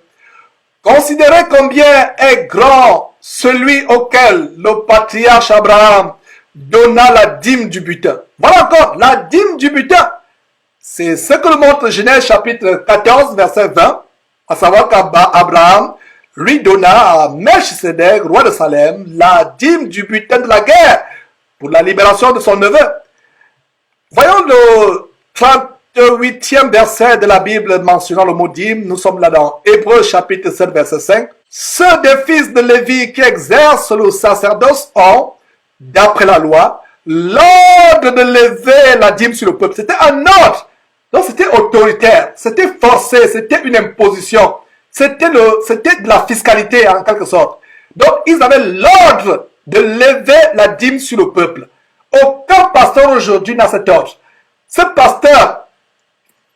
[SPEAKER 1] Considérez combien est grand celui auquel le patriarche Abraham donna la dîme du butin. Voilà encore, la dîme du butin. C'est ce que nous montre Genèse chapitre 14 verset 20, à savoir qu'Abraham lui donna à Melchisedec, roi de Salem, la dîme du butin de la guerre pour la libération de son neveu. Voyons le 38e verset de la Bible mentionnant le mot dîme. Nous sommes là dans Hébreux chapitre 7 verset 5. Ceux des fils de Lévi qui exercent le sacerdoce ont, d'après la loi, l'ordre de lever la dîme sur le peuple. C'était un ordre. Donc c'était autoritaire, c'était forcé, c'était une imposition. C'était de la fiscalité en quelque sorte. Donc ils avaient l'ordre de lever la dîme sur le peuple. Aucun pasteur aujourd'hui n'a cet ordre. Ce pasteur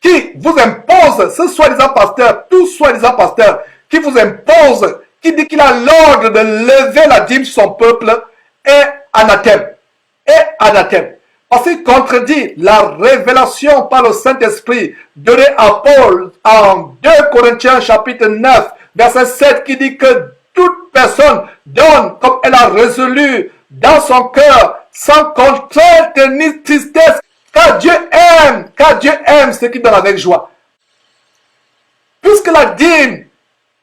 [SPEAKER 1] qui vous impose, ce soi-disant pasteur, tout soi-disant pasteur, qui vous impose, qui dit qu'il a l'ordre de lever la dîme sur son peuple, est anathème. Est anathème. Parce qu'il contredit la révélation par le Saint-Esprit donnée à Paul en 2 Corinthiens chapitre 9, verset 7, qui dit que toute personne donne comme elle a résolu dans son cœur, sans contrainte ni tristesse, car Dieu aime ceux qui donnent avec joie. Puisque la dîme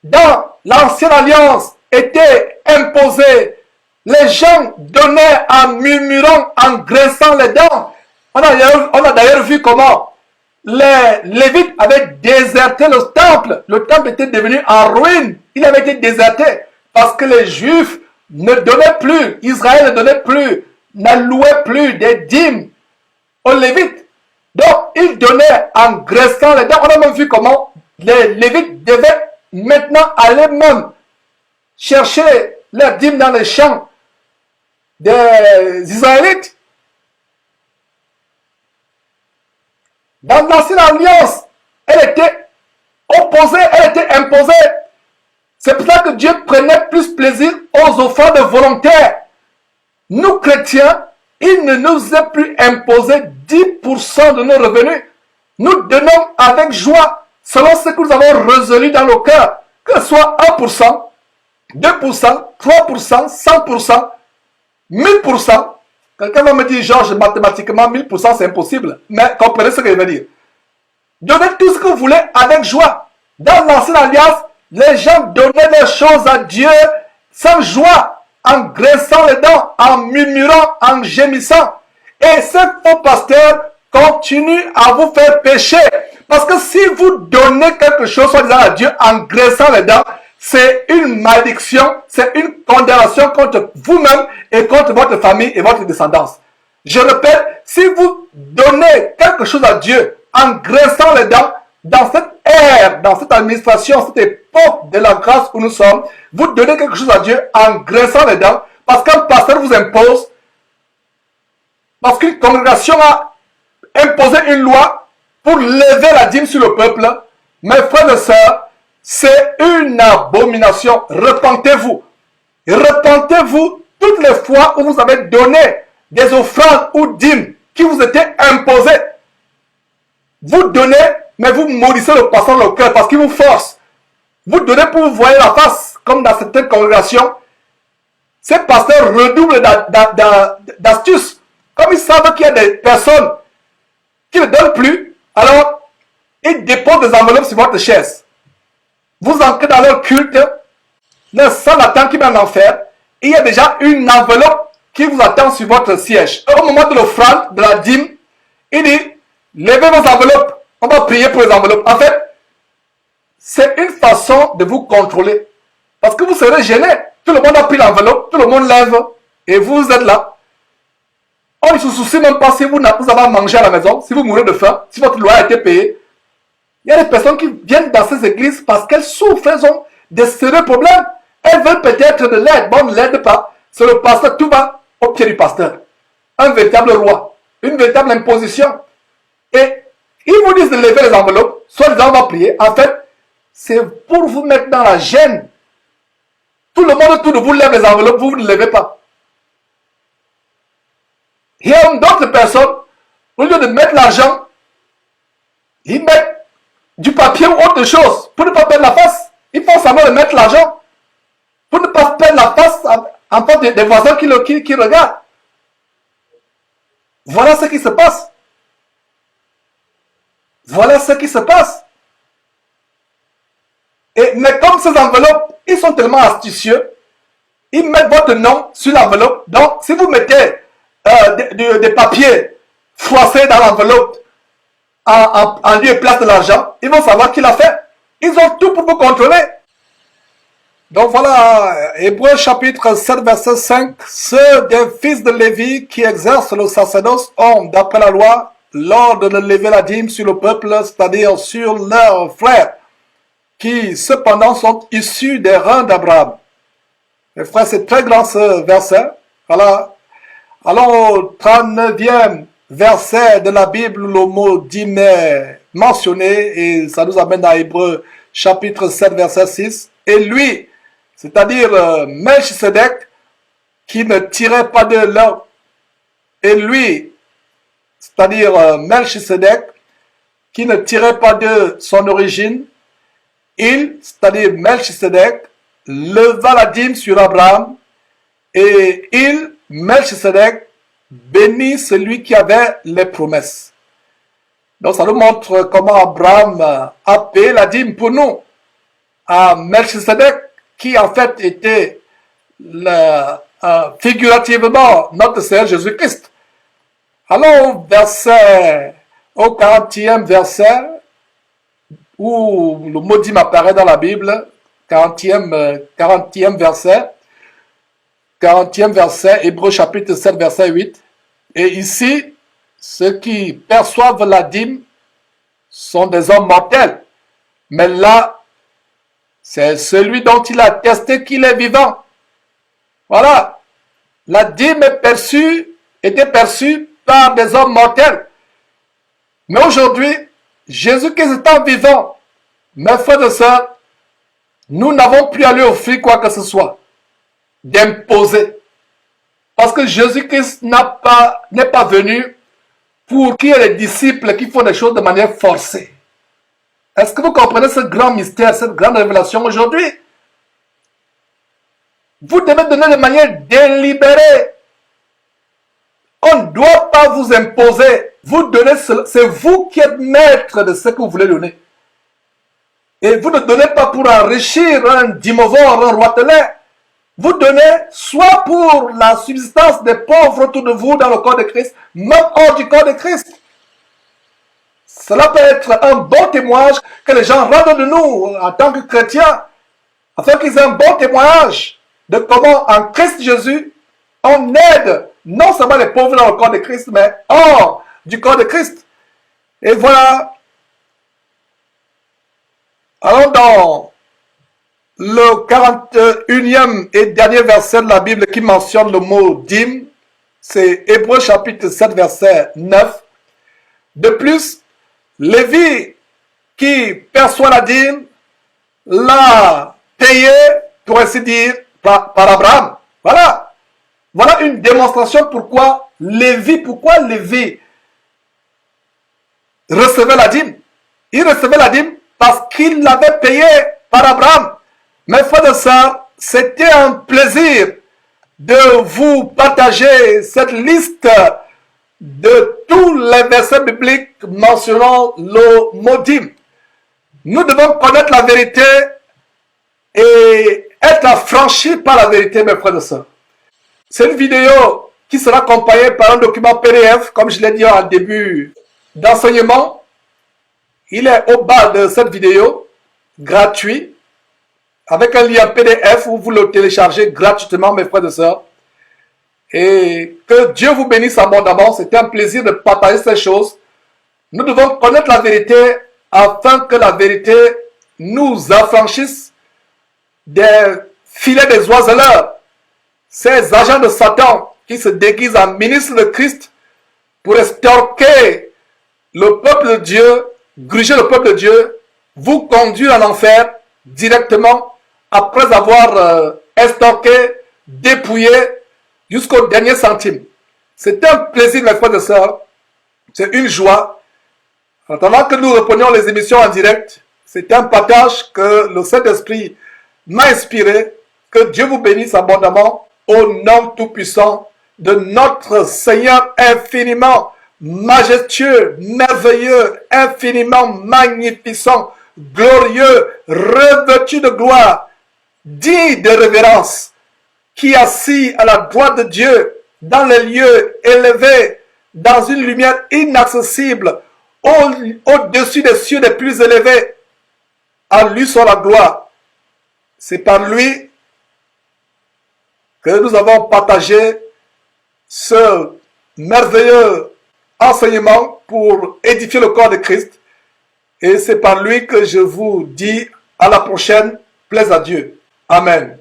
[SPEAKER 1] dans l'ancienne alliance était imposée, les gens donnaient en murmurant, en graissant les dents. On a d'ailleurs vu comment les Lévites avaient déserté le temple. Le temple était devenu en ruine. Il avait été déserté parce que les Juifs ne donnaient plus, Israël ne donnait plus, n'allouait plus des dîmes aux Lévites. Donc, ils donnaient en graissant les dents. On a même vu comment les Lévites devaient maintenant aller même chercher leurs dîmes dans les champs des Israélites. Dans l'ancienne alliance, elle était opposée, elle était imposée. C'est pour ça que Dieu prenait plus plaisir aux offrandes volontaires. Nous, chrétiens, il ne nous est plus imposé 10% de nos revenus. Nous donnons avec joie, selon ce que nous avons résolu dans nos cœurs, que ce soit 1%, 2%, 3%, 100%, 1000%. Quelqu'un va me dire, Georges, mathématiquement, 1000% c'est impossible. Mais comprenez ce que je veux dire. Donnez tout ce que vous voulez avec joie. Dans l'ancienne alliance, les gens donnaient les choses à Dieu sans joie, en graissant les dents, en murmurant, en gémissant. Et ce faux pasteur continue à vous faire pécher. Parce que si vous donnez quelque chose, soi-disant à Dieu, en graissant les dents, c'est une malédiction, c'est une condamnation contre vous-même et contre votre famille et votre descendance. Je répète, si vous donnez quelque chose à Dieu en graissant les dents, dans cette ère, dans cette administration, cette époque de la grâce où nous sommes, vous donnez quelque chose à Dieu en graissant les dents, parce qu'un pasteur vous impose, parce qu'une congrégation a imposé une loi pour lever la dîme sur le peuple. Mes frères et sœurs, c'est une abomination. Repentez-vous. Repentez-vous toutes les fois où vous avez donné des offrandes ou dîmes qui vous étaient imposées. Vous donnez, mais vous maudissez le pasteur dans le cœur parce qu'il vous force. Vous donnez pour vous voir la face, comme dans certaines congrégations. Ces pasteurs redoublent d'astuces. Comme ils savent qu'il y a des personnes qui ne donnent plus, alors ils déposent des enveloppes sur votre chaise. Vous entrez dans leur culte, le sang attend qui va en enfer, et il y a déjà une enveloppe qui vous attend sur votre siège. Au moment de l'offrande, de la dîme, il dit, levez vos enveloppes, on va prier pour les enveloppes. En fait, c'est une façon de vous contrôler. Parce que vous serez gêné. Tout le monde a pris l'enveloppe, tout le monde lève, et vous êtes là. On ne se soucie même pas si vous avez à manger à la maison, si vous mourrez de faim, si votre loi a été payée. Il y a des personnes qui viennent dans ces églises parce qu'elles souffrent, elles ont des sérieux problèmes. Elles veulent peut-être de l'aide, bon, on ne l'aide pas. C'est le pasteur, tout va au pied du pasteur. Un véritable roi, une véritable imposition. Et ils vous disent de lever les enveloppes, soit disant on va prier. En fait, c'est pour vous mettre dans la gêne. Tout le monde autour de vous lève les enveloppes, vous ne levez pas. Il y a d'autres personnes, au lieu de mettre l'argent, ils mettent du papier ou autre chose pour ne pas perdre la face. Ils font semblant de mettre l'argent pour ne pas perdre la face en face des voisins qui regardent. Voilà ce qui se passe. Voilà ce qui se passe. Mais comme ces enveloppes, ils sont tellement astucieux, ils mettent votre nom sur l'enveloppe. Donc, si vous mettez des papiers froissés dans l'enveloppe en lieu et place de l'argent, ils vont savoir qui l'a fait. Ils ont tout pour vous contrôler. Donc voilà, Hébreux chapitre 7, verset 5. Ceux des fils de Lévi qui exercent le sacerdoce ont, d'après la loi, l'ordre de lever la dîme sur le peuple, c'est-à-dire sur leurs frères, qui cependant sont issus des reins d'Abraham. Mes frères, c'est très grand ce verset. Voilà. Allons au 39e verset de la Bible, le mot dîme est mentionné, et ça nous amène à Hébreux chapitre 7, verset 6. Et lui, c'est-à-dire Melchisedec, qui ne tirait pas de l'or. Et lui, c'est-à-dire Melchisedec, qui ne tirait pas de son origine, il, c'est-à-dire Melchisedec, leva la dîme sur Abraham et il, Melchisedec, bénit celui qui avait les promesses. Donc ça nous montre comment Abraham a payé la dîme pour nous à Melchisedec, qui en fait était figurativement notre Seigneur Jésus-Christ. Allons au 40e verset, où le mot dîme apparaît dans la Bible, 40e verset, Hébreux chapitre 7, verset 8. Et ici, ceux qui perçoivent la dîme sont des hommes mortels. Mais là, c'est celui dont il a attesté qu'il est vivant. Voilà. La dîme était perçue par des hommes mortels. Mais aujourd'hui, Jésus-Christ étant vivant, mes frères et sœurs, nous n'avons plus à lui offrir quoi que ce soit d'imposer. Parce que Jésus-Christ n'est pas venu pour qu'il y ait des disciples qui font des choses de manière forcée. Est-ce que vous comprenez ce grand mystère, cette grande révélation aujourd'hui? Vous devez donner de manière délibérée. On ne doit pas vous imposer. Vous donnez, c'est vous qui êtes maître de ce que vous voulez donner. Et vous ne donnez pas pour enrichir un dimovore, un roitelet. Vous donnez soit pour la subsistance des pauvres autour de vous dans le corps de Christ, même hors du corps de Christ. Cela peut être un bon témoignage que les gens rendent de nous en tant que chrétiens, afin qu'ils aient un bon témoignage de comment en Christ Jésus, on aide non seulement les pauvres dans le corps de Christ, mais hors du corps de Christ. Et voilà. Alors dans le 41e et dernier verset de la Bible qui mentionne le mot dîme, c'est Hébreux chapitre 7, verset 9. De plus, Lévi qui perçoit la dîme l'a payé, pour ainsi dire, par Abraham. Voilà. Voilà une démonstration pourquoi Lévi recevait la dîme. Il recevait la dîme parce qu'il l'avait payé par Abraham. Mes frères et sœurs, c'était un plaisir de vous partager cette liste de tous les versets bibliques mentionnant le mot dîme. Nous devons connaître la vérité et être affranchis par la vérité, mes frères et sœurs. C'est une vidéo qui sera accompagnée par un document PDF, comme je l'ai dit en début d'enseignement. Il est au bas de cette vidéo, gratuit, avec un lien PDF où vous le téléchargez gratuitement, mes frères et sœurs. Et que Dieu vous bénisse abondamment. C'était un plaisir de partager ces choses. Nous devons connaître la vérité afin que la vérité nous affranchisse des filets des oiseleurs, ces agents de Satan qui se déguisent en ministres de Christ pour estorquer le peuple de Dieu, gruger le peuple de Dieu, vous conduire en enfer directement après avoir estorqué, dépouillé jusqu'au dernier centime. C'est un plaisir, mes frères et sœurs. C'est une joie. En attendant que nous reprenions les émissions en direct, c'est un partage que le Saint-Esprit m'a inspiré. Que Dieu vous bénisse abondamment au nom tout-puissant de notre Seigneur infiniment majestueux, merveilleux, infiniment magnificent, glorieux, revêtu de gloire, digne de révérence, qui assis à la droite de Dieu, dans les lieux élevés, dans une lumière inaccessible, au-dessus des cieux les plus élevés. À lui soit la gloire. C'est par lui que nous avons partagé ce merveilleux enseignement pour édifier le corps de Christ. Et c'est par lui que je vous dis à la prochaine. Plaise à Dieu. Amen.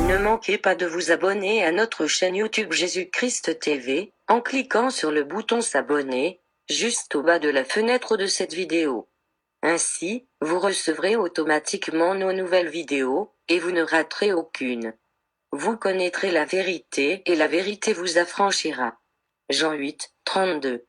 [SPEAKER 2] Ne manquez pas de vous abonner à notre chaîne YouTube Jésus-Christ TV, en cliquant sur le bouton s'abonner, juste au bas de la fenêtre de cette vidéo. Ainsi, vous recevrez automatiquement nos nouvelles vidéos, et vous ne raterez aucune. Vous connaîtrez la vérité et la vérité vous affranchira. Jean 8, 32.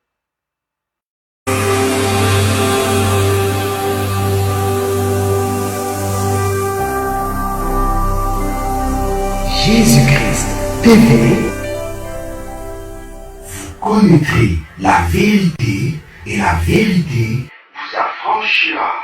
[SPEAKER 3] Jésus-Christ TV. Vous connaîtrez la vérité et la vérité vous affranchira.